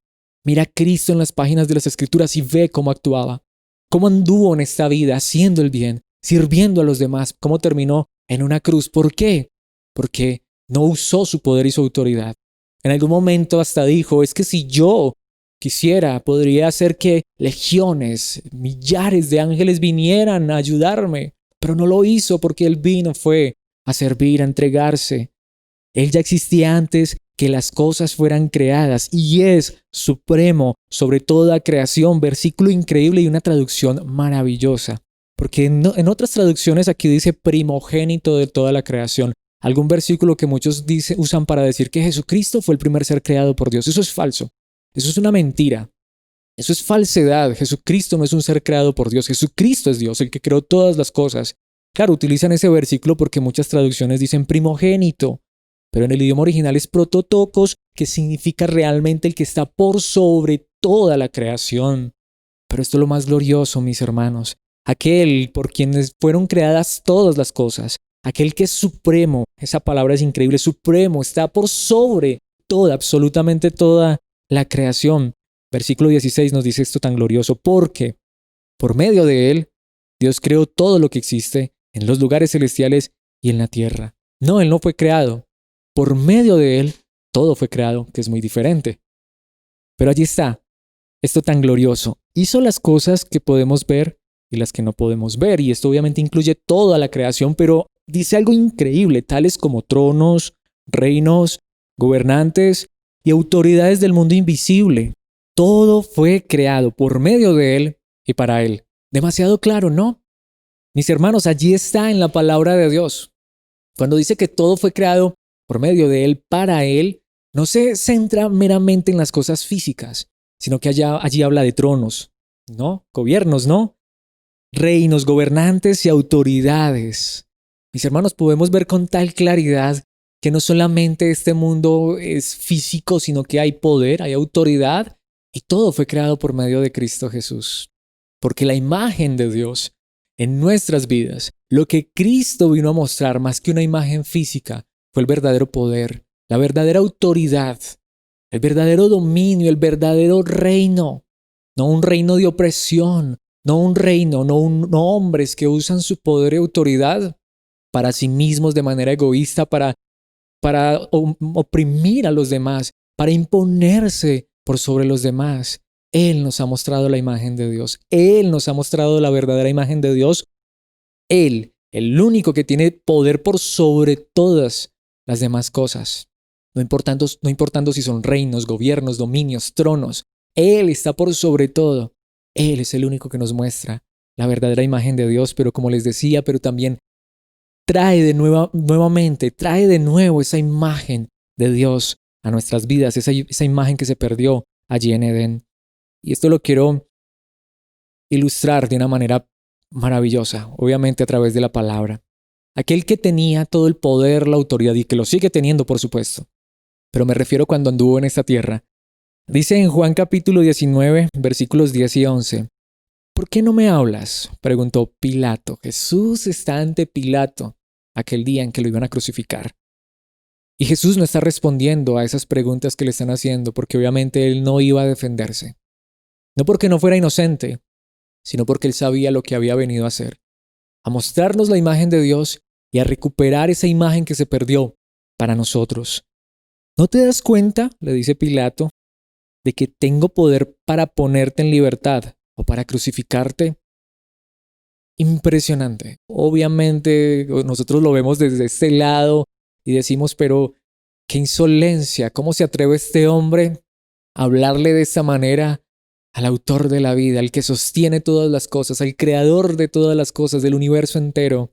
Mira a Cristo en las páginas de las Escrituras y ve cómo actuaba, cómo anduvo en esta vida haciendo el bien, sirviendo a los demás, cómo terminó en una cruz. ¿Por qué? Porque no usó su poder y su autoridad. En algún momento hasta dijo, es que si yo quisiera, podría hacer que legiones, millares de ángeles vinieran a ayudarme, pero no lo hizo porque Él vino fue a servir, a entregarse. Él ya existía antes que las cosas fueran creadas y es supremo sobre toda creación. Versículo increíble y una traducción maravillosa. Porque en otras traducciones aquí dice primogénito de toda la creación. Algún versículo que muchos usan para decir que Jesucristo fue el primer ser creado por Dios. Eso es falso. Eso es una mentira. Eso es falsedad. Jesucristo no es un ser creado por Dios. Jesucristo es Dios, el que creó todas las cosas. Claro, utilizan ese versículo porque muchas traducciones dicen primogénito. Pero en el idioma original es prototokos, que significa realmente el que está por sobre toda la creación. Pero esto es lo más glorioso, mis hermanos. Aquel por quienes fueron creadas todas las cosas. Aquel que es supremo. Esa palabra es increíble. Supremo. Está por sobre toda, absolutamente toda la creación. Versículo 16 nos dice esto tan glorioso. Porque por medio de Él, Dios creó todo lo que existe en los lugares celestiales y en la tierra. No, Él no fue creado. Por medio de Él, todo fue creado, que es muy diferente. Pero allí está, esto tan glorioso. Hizo las cosas que podemos ver y las que no podemos ver. Y esto obviamente incluye toda la creación, pero dice algo increíble, tales como tronos, reinos, gobernantes y autoridades del mundo invisible. Todo fue creado por medio de Él y para Él. Demasiado claro, ¿no? Mis hermanos, allí está en la palabra de Dios. Cuando dice que todo fue creado por medio de Él, para Él, no se centra meramente en las cosas físicas, sino que allí habla de tronos, ¿no? Gobiernos, ¿no? Reinos, gobernantes y autoridades. Mis hermanos, podemos ver con tal claridad que no solamente este mundo es físico, sino que hay poder, hay autoridad, y todo fue creado por medio de Cristo Jesús. Porque la imagen de Dios en nuestras vidas, lo que Cristo vino a mostrar más que una imagen física, fue el verdadero poder, la verdadera autoridad, el verdadero dominio, el verdadero reino. No un reino de opresión, no un reino, no hombres que usan su poder y autoridad para sí mismos de manera egoísta, para oprimir a los demás, para imponerse por sobre los demás. Él nos ha mostrado la imagen de Dios. Él nos ha mostrado la verdadera imagen de Dios. Él, el único que tiene poder por sobre todas las demás cosas, no importando si son reinos, gobiernos, dominios, tronos. Él está por sobre todo. Él es el único que nos muestra la verdadera imagen de Dios, pero como les decía, pero también trae de nuevo esa imagen de Dios a nuestras vidas, esa imagen que se perdió allí en Edén. Y esto lo quiero ilustrar de una manera maravillosa, obviamente a través de la palabra. Aquel que tenía todo el poder, la autoridad y que lo sigue teniendo, por supuesto. Pero me refiero cuando anduvo en esta tierra. Dice en Juan capítulo 19, versículos 10 y 11. ¿Por qué no me hablas?, preguntó Pilato. Jesús está ante Pilato aquel día en que lo iban a crucificar. Y Jesús no está respondiendo a esas preguntas que le están haciendo porque obviamente él no iba a defenderse. No porque no fuera inocente, sino porque él sabía lo que había venido a hacer. A mostrarnos la imagen de Dios y a recuperar esa imagen que se perdió para nosotros. ¿No te das cuenta?, le dice Pilato, de que tengo poder para ponerte en libertad o para crucificarte. Impresionante. Obviamente nosotros lo vemos desde este lado y decimos, pero qué insolencia, ¿cómo se atreve este hombre a hablarle de esta manera al autor de la vida, al que sostiene todas las cosas, al creador de todas las cosas, del universo entero?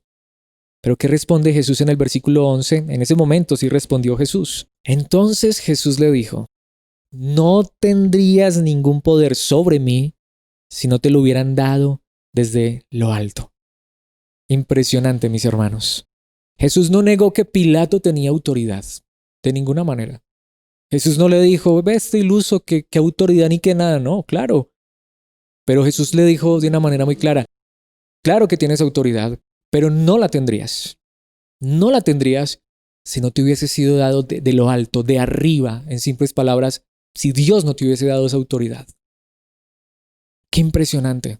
Pero ¿qué responde Jesús en el versículo 11? En ese momento sí respondió Jesús. Entonces Jesús le dijo, no tendrías ningún poder sobre mí si no te lo hubieran dado desde lo alto. Impresionante, mis hermanos. Jesús no negó que Pilato tenía autoridad, de ninguna manera. Jesús no le dijo, ve este iluso, qué autoridad ni qué nada, no, claro. Pero Jesús le dijo de una manera muy clara, claro que tienes autoridad, pero no la tendrías. No la tendrías si no te hubiese sido dado de lo alto, de arriba, en simples palabras, si Dios no te hubiese dado esa autoridad. Qué impresionante.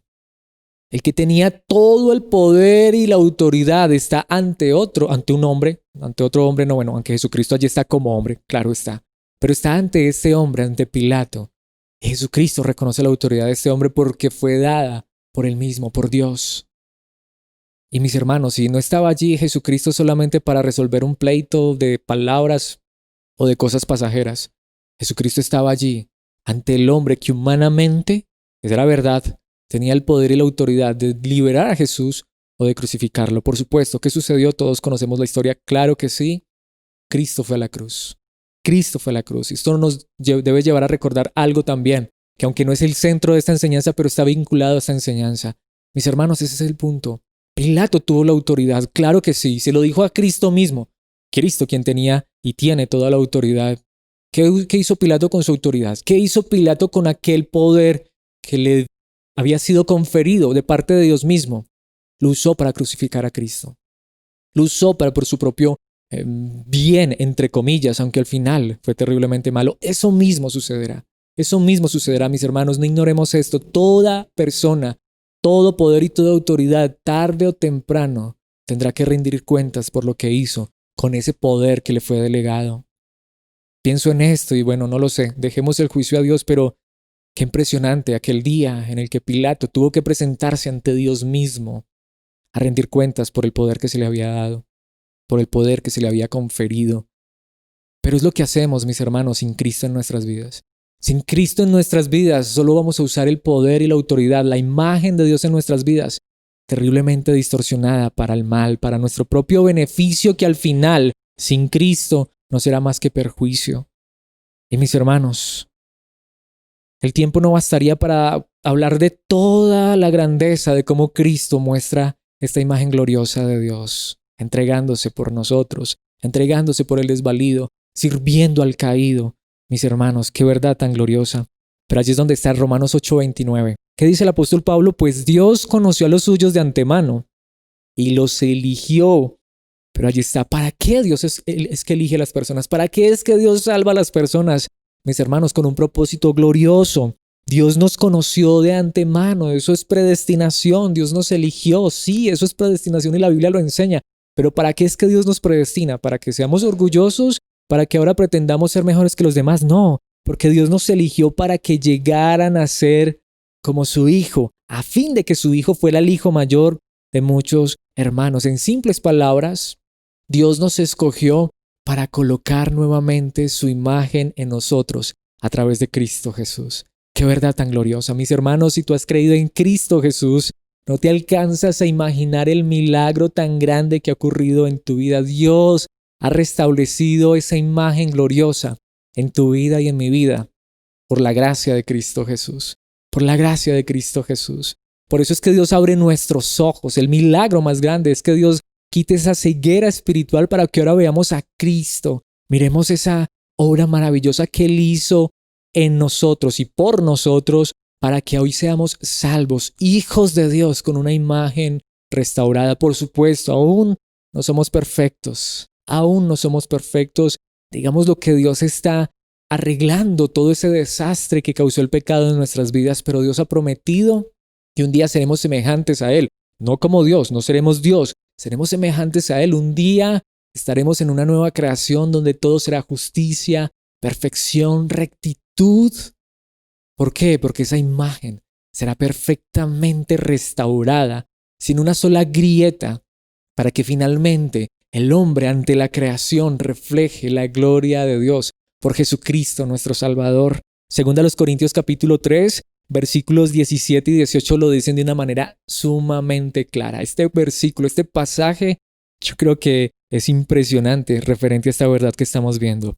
El que tenía todo el poder y la autoridad está ante otro hombre, no, bueno, aunque Jesucristo allí está como hombre, claro está, pero está ante este hombre, ante Pilato. Y Jesucristo reconoce la autoridad de este hombre porque fue dada por él mismo, por Dios. Y mis hermanos, si no estaba allí Jesucristo solamente para resolver un pleito de palabras o de cosas pasajeras, Jesucristo estaba allí ante el hombre que humanamente, esa era verdad, tenía el poder y la autoridad de liberar a Jesús o de crucificarlo. Por supuesto, ¿qué sucedió? Todos conocemos la historia. Claro que sí. Cristo fue a la cruz. Cristo fue a la cruz. Y esto nos debe llevar a recordar algo también, que aunque no es el centro de esta enseñanza, pero está vinculado a esta enseñanza. Mis hermanos, ese es el punto. Pilato tuvo la autoridad. Claro que sí. Se lo dijo a Cristo mismo. Cristo, quien tenía y tiene toda la autoridad. ¿Qué hizo Pilato con su autoridad? ¿Qué hizo Pilato con aquel poder que le había sido conferido de parte de Dios mismo? Lo usó para crucificar a Cristo. Lo usó por su propio bien, entre comillas, aunque al final fue terriblemente malo. Eso mismo sucederá. Eso mismo sucederá, mis hermanos. No ignoremos esto. Toda persona, todo poder y toda autoridad, tarde o temprano, tendrá que rendir cuentas por lo que hizo con ese poder que le fue delegado. Pienso en esto y bueno, no lo sé. Dejemos el juicio a Dios, pero qué impresionante aquel día en el que Pilato tuvo que presentarse ante Dios mismo a rendir cuentas por el poder que se le había dado, por el poder que se le había conferido. Pero es lo que hacemos, mis hermanos, sin Cristo en nuestras vidas. Sin Cristo en nuestras vidas, solo vamos a usar el poder y la autoridad, la imagen de Dios en nuestras vidas, terriblemente distorsionada para el mal, para nuestro propio beneficio, que al final, sin Cristo, no será más que perjuicio. Y mis hermanos, el tiempo no bastaría para hablar de toda la grandeza de cómo Cristo muestra esta imagen gloriosa de Dios, entregándose por nosotros, entregándose por el desvalido, sirviendo al caído. Mis hermanos, qué verdad tan gloriosa. Pero allí es donde está Romanos 8:29. ¿Qué dice el apóstol Pablo? Pues Dios conoció a los suyos de antemano y los eligió. Pero allí está, ¿para qué Dios es que elige a las personas? ¿Para qué es que Dios salva a las personas? Mis hermanos, con un propósito glorioso. Dios nos conoció de antemano, eso es predestinación, Dios nos eligió, sí, eso es predestinación y la Biblia lo enseña. Pero ¿para qué es que Dios nos predestina? ¿Para que seamos orgullosos? ¿Para que ahora pretendamos ser mejores que los demás? No, porque Dios nos eligió para que llegaran a ser como su Hijo, a fin de que su Hijo fuera el Hijo mayor de muchos hermanos. En simples palabras, Dios nos escogió para colocar nuevamente su imagen en nosotros a través de Cristo Jesús. ¡Qué verdad tan gloriosa! Mis hermanos, si tú has creído en Cristo Jesús, no te alcanzas a imaginar el milagro tan grande que ha ocurrido en tu vida. Dios ha restablecido esa imagen gloriosa en tu vida y en mi vida por la gracia de Cristo Jesús. Por la gracia de Cristo Jesús. Por eso es que Dios abre nuestros ojos. El milagro más grande es que Dios quite esa ceguera espiritual para que ahora veamos a Cristo. Miremos esa obra maravillosa que Él hizo en nosotros y por nosotros para que hoy seamos salvos, hijos de Dios con una imagen restaurada. Por supuesto, aún no somos perfectos. Aún no somos perfectos. Digamos lo que Dios está arreglando todo ese desastre que causó el pecado en nuestras vidas, pero Dios ha prometido que un día seremos semejantes a Él. No como Dios, no seremos Dios, seremos semejantes a Él. Un día estaremos en una nueva creación donde todo será justicia, perfección, rectitud. ¿Por qué? Porque esa imagen será perfectamente restaurada, sin una sola grieta, para que finalmente el hombre ante la creación refleje la gloria de Dios por Jesucristo nuestro Salvador. Según a los Corintios capítulo 3, versículos 17 y 18 lo dicen de una manera sumamente clara. Este versículo, este pasaje, yo creo que es impresionante referente a esta verdad que estamos viendo.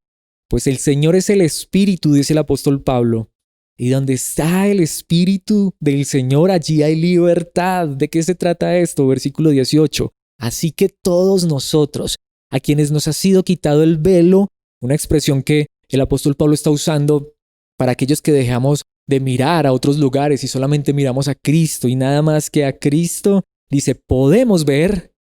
Pues el Señor es el Espíritu, dice el apóstol Pablo, Y donde está el Espíritu del Señor, allí hay libertad. ¿De qué se trata esto? Versículo 18. Así que todos nosotros, a quienes nos ha sido quitado el velo, una expresión que el apóstol Pablo está usando para aquellos que dejamos de mirar a otros lugares y solamente miramos a Cristo y nada más que a Cristo, dice, podemos ver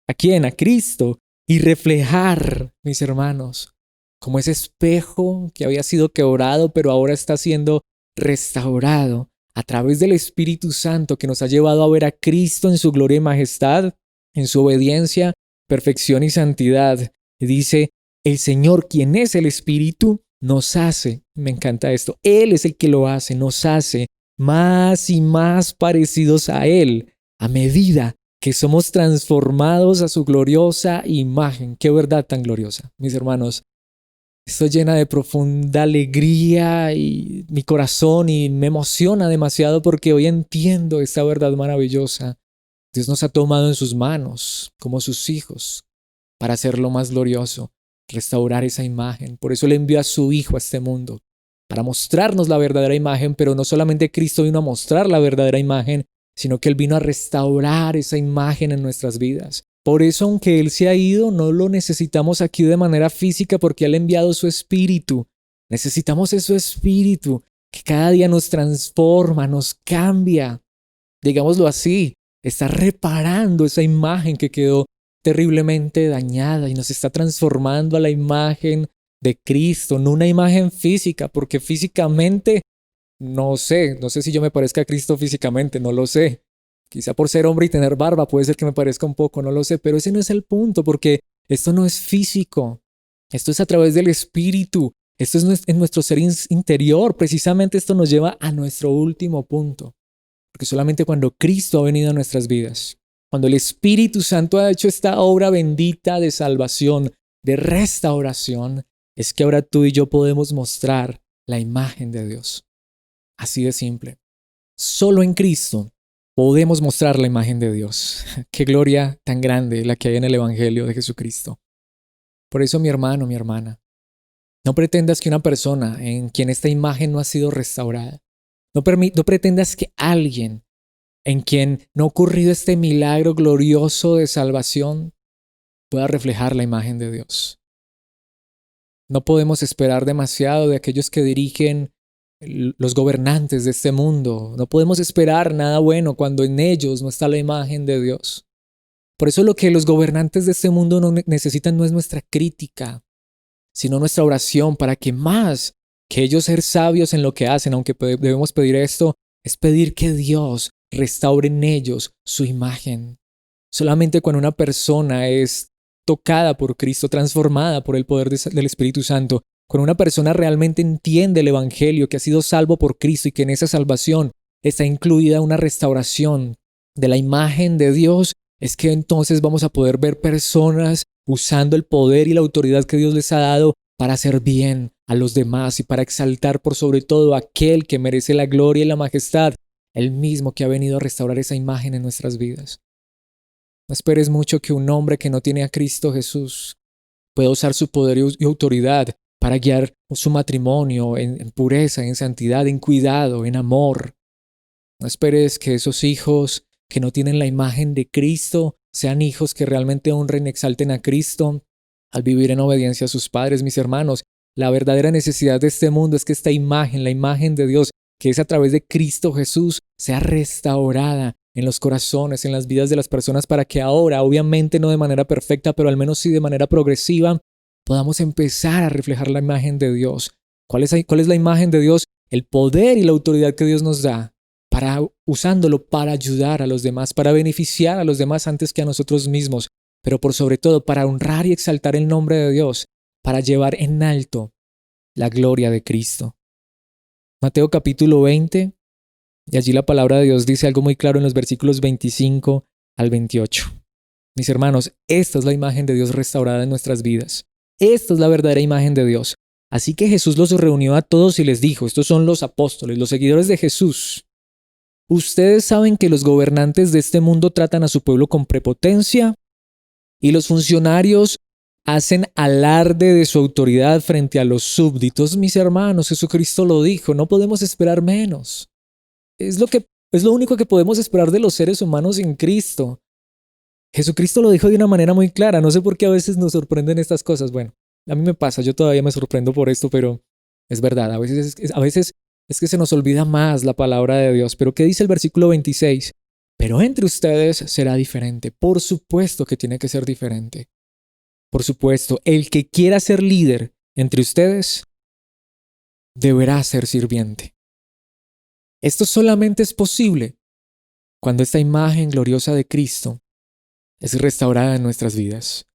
¿a quién? A Cristo y reflejar, mis hermanos, como ese espejo que había sido quebrado, pero ahora está siendo restaurado a través del Espíritu Santo que nos ha llevado a ver a Cristo en su gloria y majestad, en su obediencia, perfección y santidad. Y dice, el Señor, quien es el Espíritu, nos hace, me encanta esto, Él es el que lo hace, nos hace más y más parecidos a Él, a medida que somos transformados a su gloriosa imagen. ¡Qué verdad tan gloriosa! Mis hermanos, esto llena de profunda alegría y mi corazón y me emociona demasiado porque hoy entiendo esta verdad maravillosa. Dios nos ha tomado en sus manos como sus hijos para hacerlo más glorioso, restaurar esa imagen. Por eso le envió a su Hijo a este mundo, para mostrarnos la verdadera imagen, pero no solamente Cristo vino a mostrar la verdadera imagen, sino que Él vino a restaurar esa imagen en nuestras vidas. Por eso, aunque Él se ha ido, no lo necesitamos aquí de manera física porque Él ha enviado su Espíritu. Necesitamos ese Espíritu que cada día nos transforma, nos cambia. Digámoslo así, está reparando esa imagen que quedó terriblemente dañada y nos está transformando a la imagen de Cristo, no una imagen física, porque físicamente no sé si yo me parezca a Cristo físicamente, no lo sé. Quizá por ser hombre y tener barba puede ser que me parezca un poco, no lo sé, pero ese no es el punto, porque esto no es físico. Esto es a través del Espíritu. Esto es en nuestro ser interior. Precisamente esto nos lleva a nuestro último punto. Porque solamente cuando Cristo ha venido a nuestras vidas, cuando el Espíritu Santo ha hecho esta obra bendita de salvación, de restauración, es que ahora tú y yo podemos mostrar la imagen de Dios. Así de simple. Solo en Cristo podemos mostrar la imagen de Dios. Qué gloria tan grande la que hay en el Evangelio de Jesucristo. Por eso, mi hermano, mi hermana, no pretendas que una persona en quien esta imagen no ha sido restaurada, no pretendas que alguien en quien no ha ocurrido este milagro glorioso de salvación pueda reflejar la imagen de Dios. No podemos esperar demasiado de aquellos que dirigen los gobernantes de este mundo. No podemos esperar nada bueno cuando en ellos no está la imagen de Dios. Por eso lo que los gobernantes de este mundo no necesitan no es nuestra crítica, sino nuestra oración para que más que ellos ser sabios en lo que hacen, aunque debemos pedir esto, es pedir que Dios restaure en ellos su imagen. Solamente cuando una persona es tocada por Cristo, transformada por el poder del Espíritu Santo, cuando una persona realmente entiende el Evangelio, que ha sido salvo por Cristo y que en esa salvación está incluida una restauración de la imagen de Dios, es que entonces vamos a poder ver personas usando el poder y la autoridad que Dios les ha dado para hacer bien a los demás y para exaltar por sobre todo a aquel que merece la gloria y la majestad, el mismo que ha venido a restaurar esa imagen en nuestras vidas. No esperes mucho que un hombre que no tiene a Cristo Jesús pueda usar su poder y autoridad para guiar su matrimonio en pureza, en santidad, en cuidado, en amor. No esperes que esos hijos que no tienen la imagen de Cristo sean hijos que realmente honren y exalten a Cristo al vivir en obediencia a sus padres, mis hermanos. La verdadera necesidad de este mundo es que esta imagen, la imagen de Dios, que es a través de Cristo Jesús, sea restaurada en los corazones, en las vidas de las personas, para que ahora, obviamente no de manera perfecta, pero al menos sí de manera progresiva, podamos empezar a reflejar la imagen de Dios. ¿Cuál es la imagen de Dios? El poder y la autoridad que Dios nos da, usándolo para ayudar a los demás, para beneficiar a los demás antes que a nosotros mismos, pero por sobre todo para honrar y exaltar el nombre de Dios, para llevar en alto la gloria de Cristo. Mateo capítulo 20, y allí la palabra de Dios dice algo muy claro en los versículos 25 al 28. Mis hermanos, esta es la imagen de Dios restaurada en nuestras vidas. Esta es la verdadera imagen de Dios. Así que Jesús los reunió a todos y les dijo, estos son los apóstoles, los seguidores de Jesús. Ustedes saben que los gobernantes de este mundo tratan a su pueblo con prepotencia y los funcionarios hacen alarde de su autoridad frente a los súbditos. Mis hermanos, Jesucristo lo dijo, no podemos esperar menos. Es lo único que podemos esperar de los seres humanos en Cristo. Jesucristo lo dijo de una manera muy clara. No sé por qué a veces nos sorprenden estas cosas. Bueno, a mí me pasa, yo todavía me sorprendo por esto, pero es verdad. A veces es que se nos olvida más la palabra de Dios. Pero ¿qué dice el versículo 26? Pero entre ustedes será diferente. Por supuesto que tiene que ser diferente. Por supuesto, el que quiera ser líder entre ustedes deberá ser sirviente. Esto solamente es posible cuando esta imagen gloriosa de Cristo es restaurada en nuestras vidas.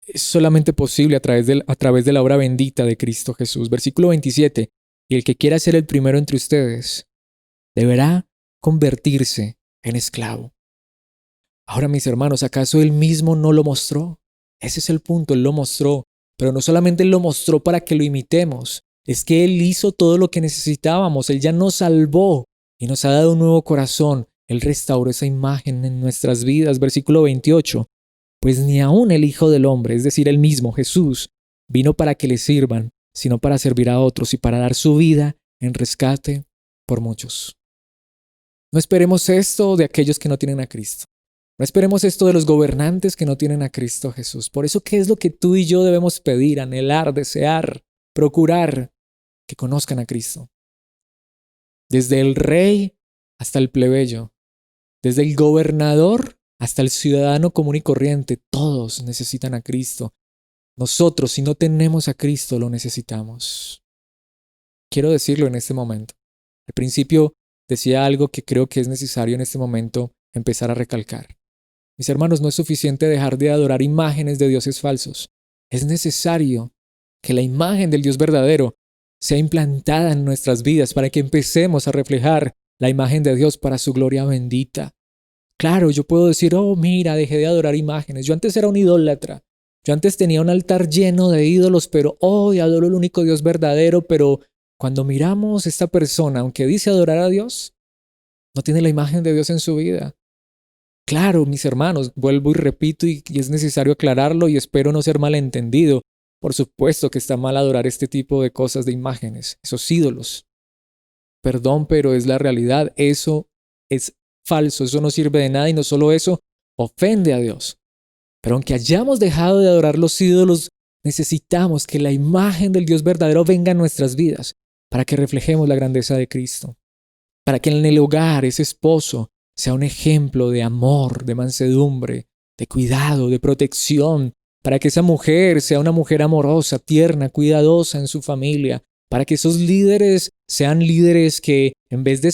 Es solamente posible a través de la obra bendita de Cristo Jesús. Versículo 27. Y el que quiera ser el primero entre ustedes deberá convertirse en esclavo. Ahora, mis hermanos, ¿acaso Él mismo no lo mostró? Ese es el punto, Él lo mostró. Pero no solamente Él lo mostró para que lo imitemos, es que Él hizo todo lo que necesitábamos. Él ya nos salvó y nos ha dado un nuevo corazón. Él restauró esa imagen en nuestras vidas. Versículo 28. Pues ni aun el Hijo del Hombre, es decir, Él mismo, Jesús, vino para que le sirvan, sino para servir a otros y para dar su vida en rescate por muchos. No esperemos esto de aquellos que no tienen a Cristo. No esperemos esto de los gobernantes que no tienen a Cristo Jesús. Por eso, ¿qué es lo que tú y yo debemos pedir, anhelar, desear, procurar? Que conozcan a Cristo. Desde el rey hasta el plebeyo, desde el gobernador hasta el ciudadano común y corriente, todos necesitan a Cristo. Nosotros, si no tenemos a Cristo, lo necesitamos. Quiero decirlo en este momento. Al principio decía algo que creo que es necesario en este momento empezar a recalcar. Mis hermanos, no es suficiente dejar de adorar imágenes de dioses falsos. Es necesario que la imagen del Dios verdadero sea implantada en nuestras vidas para que empecemos a reflejar la imagen de Dios para su gloria bendita. Claro, yo puedo decir, oh, mira, dejé de adorar imágenes. Yo antes era un idólatra. Yo antes tenía un altar lleno de ídolos, pero hoy adoro el único Dios verdadero. Pero cuando miramos esta persona, aunque dice adorar a Dios, no tiene la imagen de Dios en su vida. Claro, mis hermanos, vuelvo y repito y es necesario aclararlo y espero no ser malentendido. Por supuesto que está mal adorar este tipo de cosas, de imágenes, esos ídolos. Perdón, pero es la realidad. Eso es falso, eso no sirve de nada y no solo eso, ofende a Dios. Pero aunque hayamos dejado de adorar los ídolos, necesitamos que la imagen del Dios verdadero venga a nuestras vidas para que reflejemos la grandeza de Cristo. Para que en el hogar ese esposo sea un ejemplo de amor, de mansedumbre, de cuidado, de protección. Para que esa mujer sea una mujer amorosa, tierna, cuidadosa en su familia. Para que esos líderes sean líderes que en vez de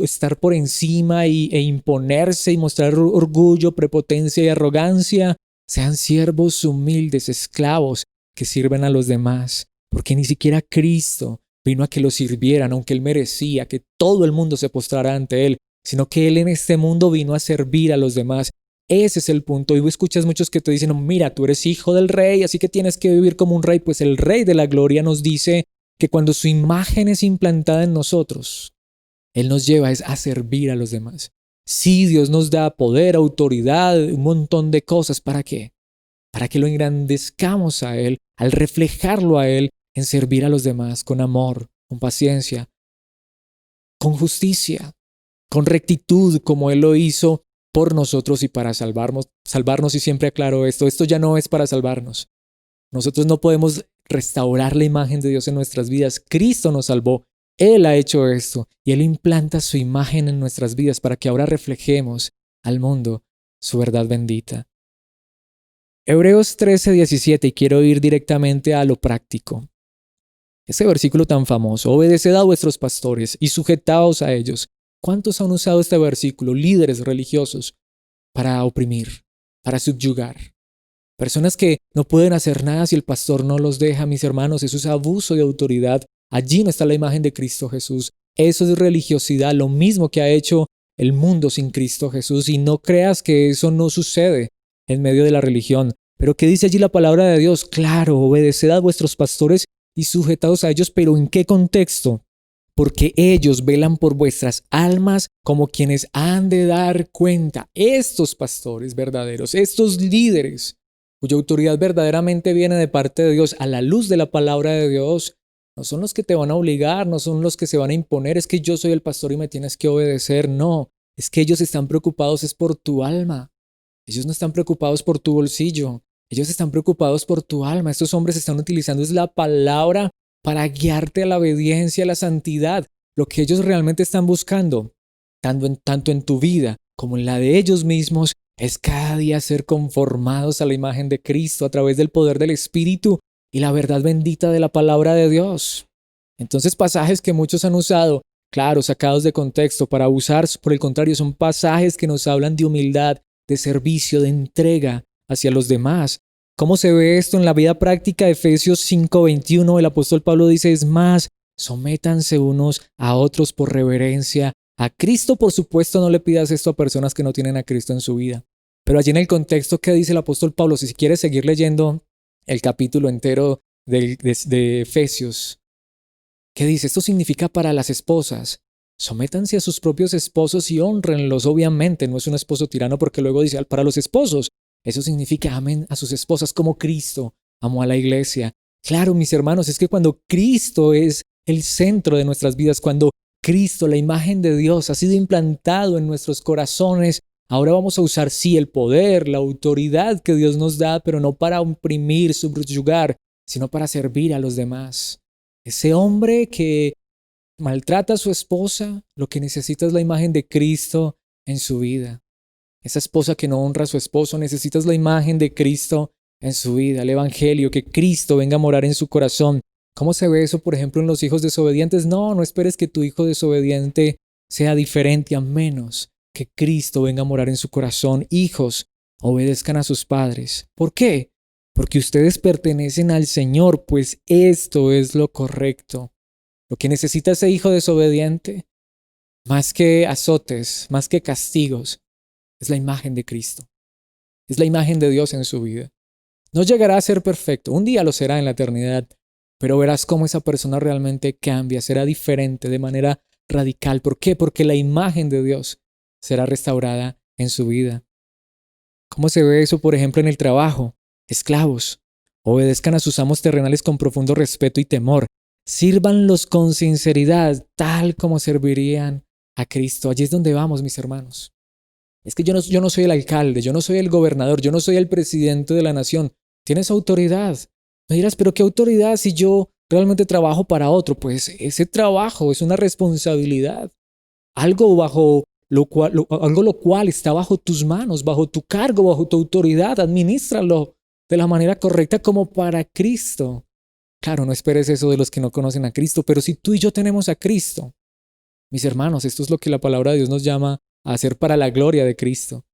estar por encima e imponerse y mostrar orgullo, prepotencia y arrogancia, sean siervos humildes, esclavos que sirven a los demás. Porque ni siquiera Cristo vino a que lo sirvieran, aunque Él merecía que todo el mundo se postrara ante Él, sino que Él en este mundo vino a servir a los demás. Ese es el punto. Y escuchas muchos que te dicen, mira, tú eres hijo del rey, así que tienes que vivir como un rey. Pues el Rey de la Gloria nos dice que cuando su imagen es implantada en nosotros, Él nos lleva a servir a los demás. Sí, Dios nos da poder, autoridad, un montón de cosas. ¿Para qué? Para que lo engrandezcamos a Él, al reflejarlo a Él, en servir a los demás con amor, con paciencia, con justicia, con rectitud, como Él lo hizo por nosotros y para salvarnos. Y siempre aclaro esto ya no es para salvarnos. Nosotros no podemos restaurar la imagen de Dios en nuestras vidas. Cristo nos salvó. Él ha hecho esto y Él implanta su imagen en nuestras vidas para que ahora reflejemos al mundo su verdad bendita. Hebreos 13:17, y quiero ir directamente a lo práctico. Ese versículo tan famoso, obedeced a vuestros pastores y sujetaos a ellos. ¿Cuántos han usado este versículo? Líderes religiosos para oprimir, para subyugar. Personas que no pueden hacer nada si el pastor no los deja, mis hermanos. Eso es abuso de autoridad. Allí no está la imagen de Cristo Jesús. Eso es religiosidad, lo mismo que ha hecho el mundo sin Cristo Jesús. Y no creas que eso no sucede en medio de la religión. Pero ¿qué dice allí la palabra de Dios? Claro, obedeced a vuestros pastores y sujetaos a ellos, pero ¿en qué contexto? Porque ellos velan por vuestras almas como quienes han de dar cuenta. Estos pastores verdaderos, estos líderes, cuya autoridad verdaderamente viene de parte de Dios, a la luz de la palabra de Dios, no son los que te van a obligar, no son los que se van a imponer, es que yo soy el pastor y me tienes que obedecer. No, es que ellos están preocupados es por tu alma. Ellos no están preocupados por tu bolsillo. Ellos están preocupados por tu alma. Estos hombres están utilizando es la palabra para guiarte a la obediencia, a la santidad. Lo que ellos realmente están buscando, tanto en tu vida como en la de ellos mismos, es cada día ser conformados a la imagen de Cristo a través del poder del Espíritu y la verdad bendita de la palabra de Dios. Entonces, pasajes que muchos han usado, claro, sacados de contexto para abusar, por el contrario, son pasajes que nos hablan de humildad, de servicio, de entrega hacia los demás. ¿Cómo se ve esto en la vida práctica? Efesios 5:21, el apóstol Pablo dice, es más, sométanse unos a otros por reverencia. A Cristo, por supuesto, no le pidas esto a personas que no tienen a Cristo en su vida. Pero allí en el contexto que dice el apóstol Pablo, si quieres seguir leyendo el capítulo entero de Efesios, ¿qué dice? Esto significa para las esposas. Sométanse a sus propios esposos y honrenlos, obviamente. No es un esposo tirano porque luego dice para los esposos. Eso significa amen a sus esposas como Cristo amó a la iglesia. Claro, mis hermanos, es que cuando Cristo es el centro de nuestras vidas, cuando Cristo, la imagen de Dios, ha sido implantado en nuestros corazones, ahora vamos a usar sí el poder, la autoridad que Dios nos da, pero no para oprimir, subyugar, sino para servir a los demás. Ese hombre que maltrata a su esposa, lo que necesita es la imagen de Cristo en su vida. Esa esposa que no honra a su esposo, necesitas la imagen de Cristo en su vida, el Evangelio, que Cristo venga a morar en su corazón. ¿Cómo se ve eso, por ejemplo, en los hijos desobedientes? No esperes que tu hijo desobediente sea diferente, a menos que Cristo venga a morar en su corazón. Hijos, obedezcan a sus padres. ¿Por qué? Porque ustedes pertenecen al Señor, pues esto es lo correcto. Lo que necesita ese hijo desobediente, más que azotes, más que castigos, es la imagen de Cristo. Es la imagen de Dios en su vida. No llegará a ser perfecto, un día lo será en la eternidad, pero verás cómo esa persona realmente cambia, será diferente de manera radical. ¿Por qué? Porque la imagen de Dios será restaurada en su vida. ¿Cómo se ve eso, por ejemplo, en el trabajo? Esclavos, obedezcan a sus amos terrenales con profundo respeto y temor. Sírvanlos con sinceridad, tal como servirían a Cristo. Allí es donde vamos, mis hermanos. Es que yo no soy el alcalde, yo no soy el gobernador, yo no soy el presidente de la nación. Tienes autoridad. Me dirás, ¿pero qué autoridad si yo realmente trabajo para otro? Pues ese trabajo es una responsabilidad. Algo lo cual está bajo tus manos, bajo tu cargo, bajo tu autoridad. Adminístralo de la manera correcta como para Cristo. Claro, no esperes eso de los que no conocen a Cristo, pero si tú y yo tenemos a Cristo, mis hermanos, esto es lo que la palabra de Dios nos llama a hacer para la gloria de Cristo.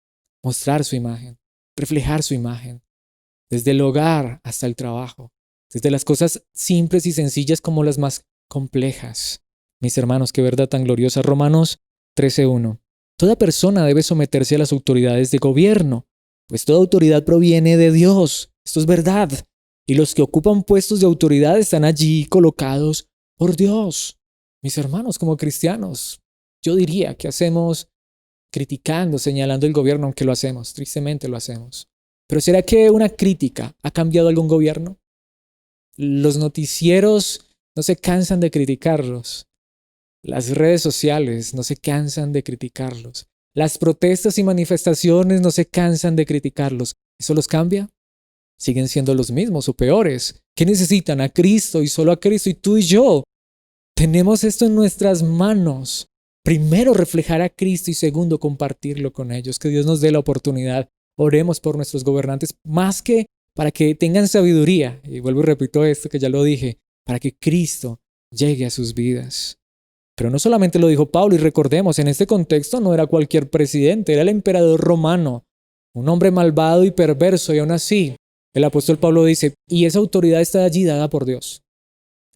Mostrar su imagen, reflejar su imagen, desde el hogar hasta el trabajo, desde las cosas simples y sencillas como las más complejas. Mis hermanos, qué verdad tan gloriosa. Romanos 13:1. Toda persona debe someterse a las autoridades de gobierno, pues toda autoridad proviene de Dios. Esto es verdad. Y los que ocupan puestos de autoridad están allí colocados por Dios. Mis hermanos, como cristianos, yo diría que hacemos criticando, señalando el gobierno, aunque lo hacemos, tristemente lo hacemos. Pero ¿será que una crítica ha cambiado algún gobierno? Los noticieros no se cansan de criticarlos. Las redes sociales no se cansan de criticarlos. Las protestas y manifestaciones no se cansan de criticarlos. ¿Eso los cambia? Siguen siendo los mismos o peores. ¿Qué necesitan? A Cristo y solo a Cristo. Y tú y yo tenemos esto en nuestras manos. Primero, reflejar a Cristo y segundo, compartirlo con ellos. Que Dios nos dé la oportunidad. Oremos por nuestros gobernantes más que para que tengan sabiduría. Y vuelvo y repito esto que ya lo dije. Para que Cristo llegue a sus vidas. Pero no solamente lo dijo Pablo, y recordemos, en este contexto no era cualquier presidente, era el emperador romano. Un hombre malvado y perverso, y aún así, el apóstol Pablo dice, y esa autoridad está allí dada por Dios.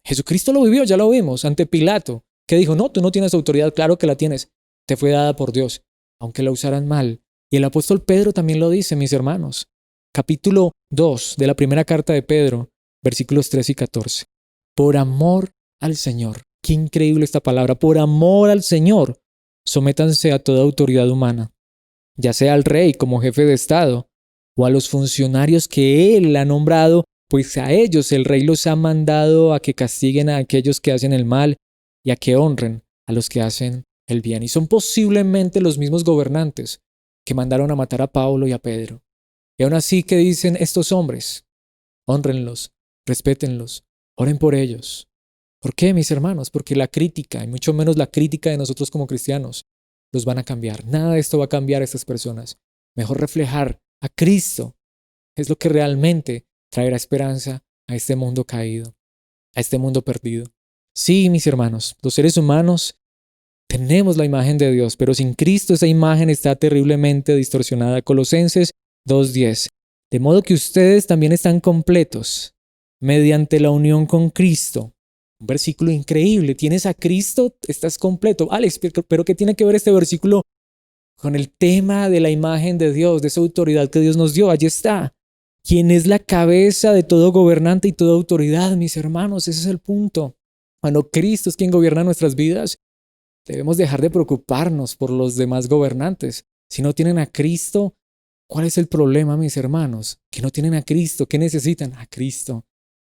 Jesucristo lo vivió, ya lo vimos, ante Pilato, que dijo, no, tú no tienes autoridad, claro que la tienes, te fue dada por Dios, aunque la usaran mal. Y el apóstol Pedro también lo dice, mis hermanos. Capítulo 2 de la primera carta de Pedro, versículos 13 y 14. Por amor al Señor. Qué increíble esta palabra. Por amor al Señor, sométanse a toda autoridad humana, ya sea al rey como jefe de Estado, o a los funcionarios que Él ha nombrado, pues a ellos el Rey los ha mandado a que castiguen a aquellos que hacen el mal y a que honren a los que hacen el bien. Y son posiblemente los mismos gobernantes que mandaron a matar a Pablo y a Pedro. Y aún así, ¿qué dicen estos hombres? Hónrenlos, respétenlos, oren por ellos. ¿Por qué, mis hermanos? Porque la crítica, y mucho menos la crítica de nosotros como cristianos, los van a cambiar. Nada de esto va a cambiar a estas personas. Mejor reflejar a Cristo es lo que realmente traerá esperanza a este mundo caído, a este mundo perdido. Sí, mis hermanos, los seres humanos tenemos la imagen de Dios, pero sin Cristo esa imagen está terriblemente distorsionada. Colosenses 2:10. De modo que ustedes también están completos mediante la unión con Cristo. Un versículo increíble. Tienes a Cristo, estás completo. Alex, pero ¿qué tiene que ver este versículo con el tema de la imagen de Dios, de esa autoridad que Dios nos dio? Allí está. ¿Quién es la cabeza de todo gobernante y toda autoridad, mis hermanos? Ese es el punto. Cuando Cristo es quien gobierna nuestras vidas, debemos dejar de preocuparnos por los demás gobernantes. Si no tienen a Cristo, ¿cuál es el problema, mis hermanos? Que no tienen a Cristo. ¿Qué necesitan? A Cristo.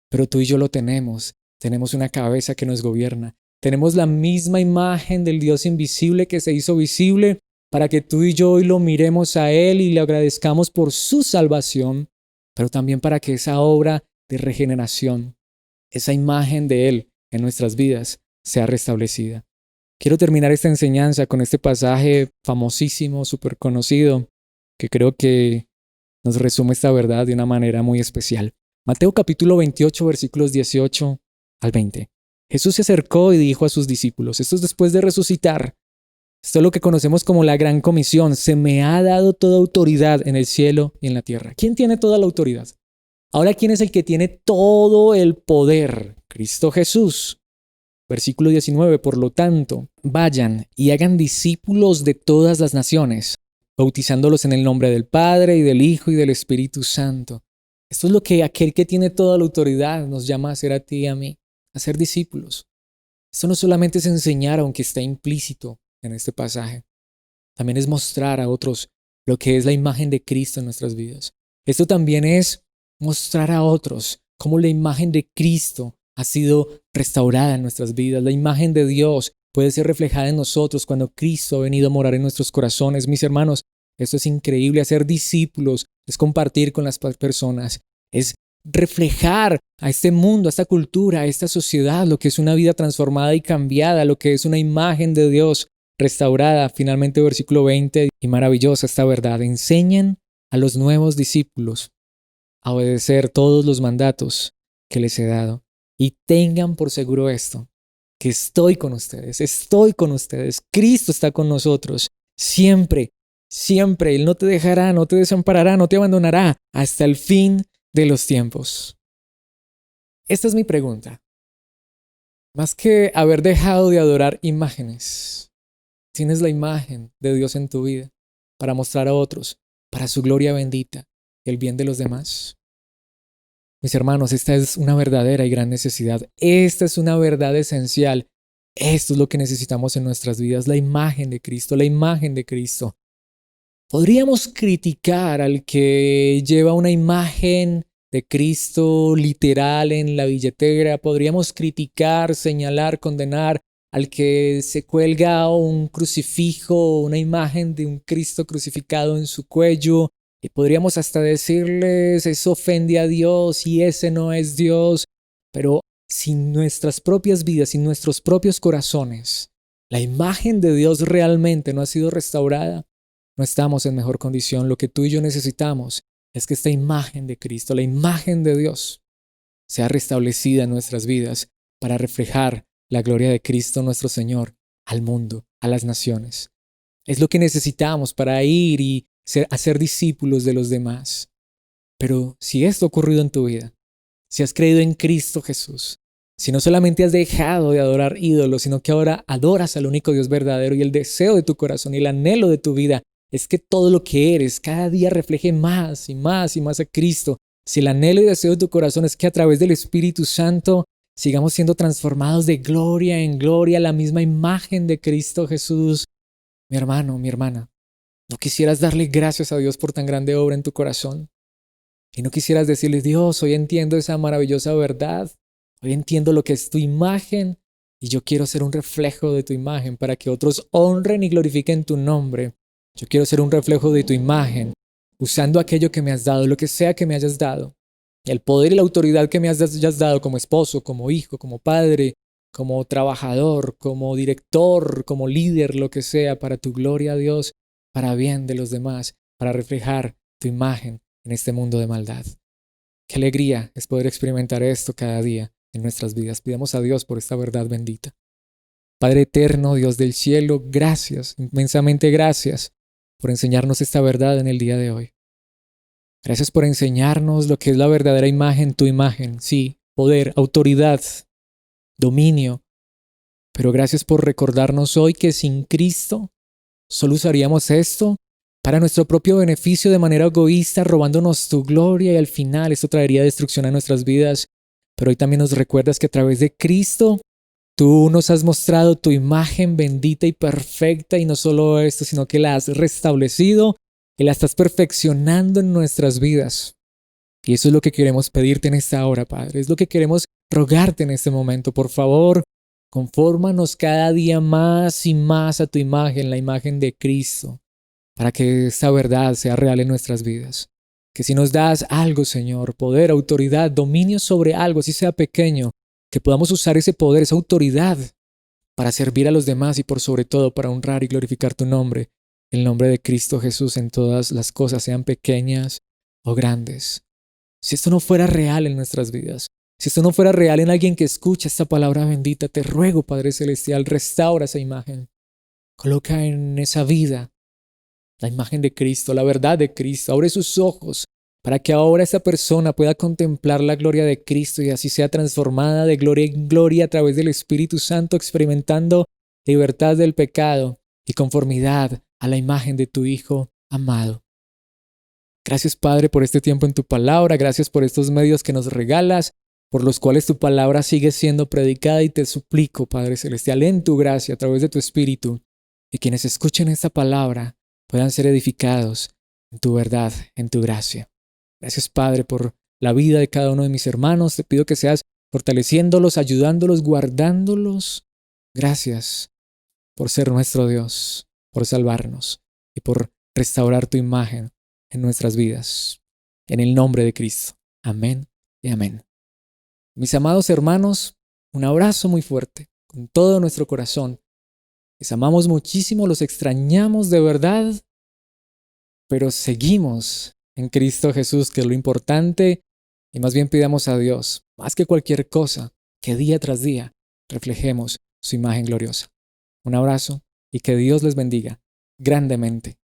Pero tú y yo lo tenemos. Tenemos una cabeza que nos gobierna. Tenemos la misma imagen del Dios invisible que se hizo visible para que tú y yo hoy lo miremos a Él y le agradezcamos por su salvación, pero también para que esa obra de regeneración, esa imagen de Él en nuestras vidas sea restablecida. Quiero terminar esta enseñanza con este pasaje famosísimo, súper conocido, que creo que nos resume esta verdad de una manera muy especial. Mateo capítulo 28, versículos 18 al 20. Jesús se acercó y dijo a sus discípulos, esto es después de resucitar, esto es lo que conocemos como la gran comisión, se me ha dado toda autoridad en el cielo y en la tierra. ¿Quién tiene toda la autoridad? Ahora, ¿quién es el que tiene todo el poder? Cristo Jesús. Versículo 19, por lo tanto, vayan y hagan discípulos de todas las naciones, bautizándolos en el nombre del Padre y del Hijo y del Espíritu Santo. Esto es lo que aquel que tiene toda la autoridad nos llama a hacer a ti y a mí, a ser discípulos. Esto no solamente es enseñar, aunque está implícito en este pasaje, también es mostrar a otros lo que es la imagen de Cristo en nuestras vidas. Esto también es mostrar a otros cómo la imagen de Cristo ha sido restaurada en nuestras vidas. La imagen de Dios puede ser reflejada en nosotros cuando Cristo ha venido a morar en nuestros corazones. Mis hermanos, esto es increíble. Hacer discípulos es compartir con las personas, es reflejar a este mundo, a esta cultura, a esta sociedad, lo que es una vida transformada y cambiada, lo que es una imagen de Dios restaurada. Finalmente, versículo 20, y maravillosa esta verdad. Enseñen a los nuevos discípulos a obedecer todos los mandatos que les he dado. Y tengan por seguro esto, que estoy con ustedes. Cristo está con nosotros siempre, siempre. Él no te dejará, no te desamparará, no te abandonará hasta el fin de los tiempos. Esta es mi pregunta. Más que haber dejado de adorar imágenes, tienes la imagen de Dios en tu vida para mostrar a otros, para su gloria bendita, el bien de los demás. Mis hermanos, esta es una verdadera y gran necesidad. Esta es una verdad esencial. Esto es lo que necesitamos en nuestras vidas, la imagen de Cristo, la imagen de Cristo. Podríamos criticar al que lleva una imagen de Cristo literal en la billetera. Podríamos criticar, señalar, condenar al que se cuelga un crucifijo, una imagen de un Cristo crucificado en su cuello. Y podríamos hasta decirles, eso ofende a Dios y ese no es Dios. Pero sin nuestras propias vidas, sin nuestros propios corazones, la imagen de Dios realmente no ha sido restaurada, no estamos en mejor condición. Lo que tú y yo necesitamos es que esta imagen de Cristo, la imagen de Dios, sea restablecida en nuestras vidas para reflejar la gloria de Cristo nuestro Señor al mundo, a las naciones. Es lo que necesitamos para ir y hacer discípulos de los demás. Pero si esto ha ocurrido en tu vida, si has creído en Cristo Jesús, si no solamente has dejado de adorar ídolos, sino que ahora adoras al único Dios verdadero y el deseo de tu corazón y el anhelo de tu vida es que todo lo que eres cada día refleje más y más y más a Cristo. Si el anhelo y deseo de tu corazón es que a través del Espíritu Santo sigamos siendo transformados de gloria en gloria a la misma imagen de Cristo Jesús, mi hermano, mi hermana, ¿No quisieras darle gracias a Dios por tan grande obra en tu corazón? ¿Y no quisieras decirle, Dios, hoy entiendo esa maravillosa verdad, hoy entiendo lo que es tu imagen y yo quiero ser un reflejo de tu imagen para que otros honren y glorifiquen tu nombre? Yo quiero ser un reflejo de tu imagen, usando aquello que me has dado, lo que sea que me hayas dado, el poder y la autoridad que me hayas dado como esposo, como hijo, como padre, como trabajador, como director, como líder, lo que sea, para tu gloria, Dios, para bien de los demás, para reflejar tu imagen en este mundo de maldad. Qué alegría es poder experimentar esto cada día en nuestras vidas. Pidamos a Dios por esta verdad bendita. Padre eterno, Dios del cielo, gracias, inmensamente gracias por enseñarnos esta verdad en el día de hoy. Gracias por enseñarnos lo que es la verdadera imagen, tu imagen, sí, poder, autoridad, dominio. Pero gracias por recordarnos hoy que sin Cristo solo usaríamos esto para nuestro propio beneficio de manera egoísta, robándonos tu gloria y al final esto traería destrucción a nuestras vidas. Pero hoy también nos recuerdas que a través de Cristo tú nos has mostrado tu imagen bendita y perfecta y no solo esto, sino que la has restablecido y la estás perfeccionando en nuestras vidas. Y eso es lo que queremos pedirte en esta hora, Padre. Es lo que queremos rogarte en este momento. Por favor, confórmanos cada día más y más a tu imagen, la imagen de Cristo, para que esta verdad sea real en nuestras vidas. Que si nos das algo, Señor, poder, autoridad, dominio sobre algo, así sea pequeño, que podamos usar ese poder, esa autoridad, para servir a los demás y por sobre todo para honrar y glorificar tu nombre, el nombre de Cristo Jesús en todas las cosas, sean pequeñas o grandes. Si esto no fuera real en nuestras vidas, si esto no fuera real en alguien que escucha esta palabra bendita, te ruego, Padre Celestial, restaura esa imagen. Coloca en esa vida la imagen de Cristo, la verdad de Cristo. Abre sus ojos para que ahora esa persona pueda contemplar la gloria de Cristo y así sea transformada de gloria en gloria a través del Espíritu Santo, experimentando libertad del pecado y conformidad a la imagen de tu Hijo amado. Gracias, Padre, por este tiempo en tu palabra. Gracias por estos medios que nos regalas, por los cuales tu palabra sigue siendo predicada y te suplico, Padre Celestial, en tu gracia, a través de tu Espíritu, y quienes escuchen esta palabra puedan ser edificados en tu verdad, en tu gracia. Gracias, Padre, por la vida de cada uno de mis hermanos. Te pido que seas fortaleciéndolos, ayudándolos, guardándolos. Gracias por ser nuestro Dios, por salvarnos y por restaurar tu imagen en nuestras vidas. En el nombre de Cristo. Amén y amén. Mis amados hermanos, un abrazo muy fuerte, con todo nuestro corazón. Les amamos muchísimo, los extrañamos de verdad, pero seguimos en Cristo Jesús, que es lo importante, y más bien pidamos a Dios, más que cualquier cosa, que día tras día reflejemos su imagen gloriosa. Un abrazo y que Dios les bendiga grandemente.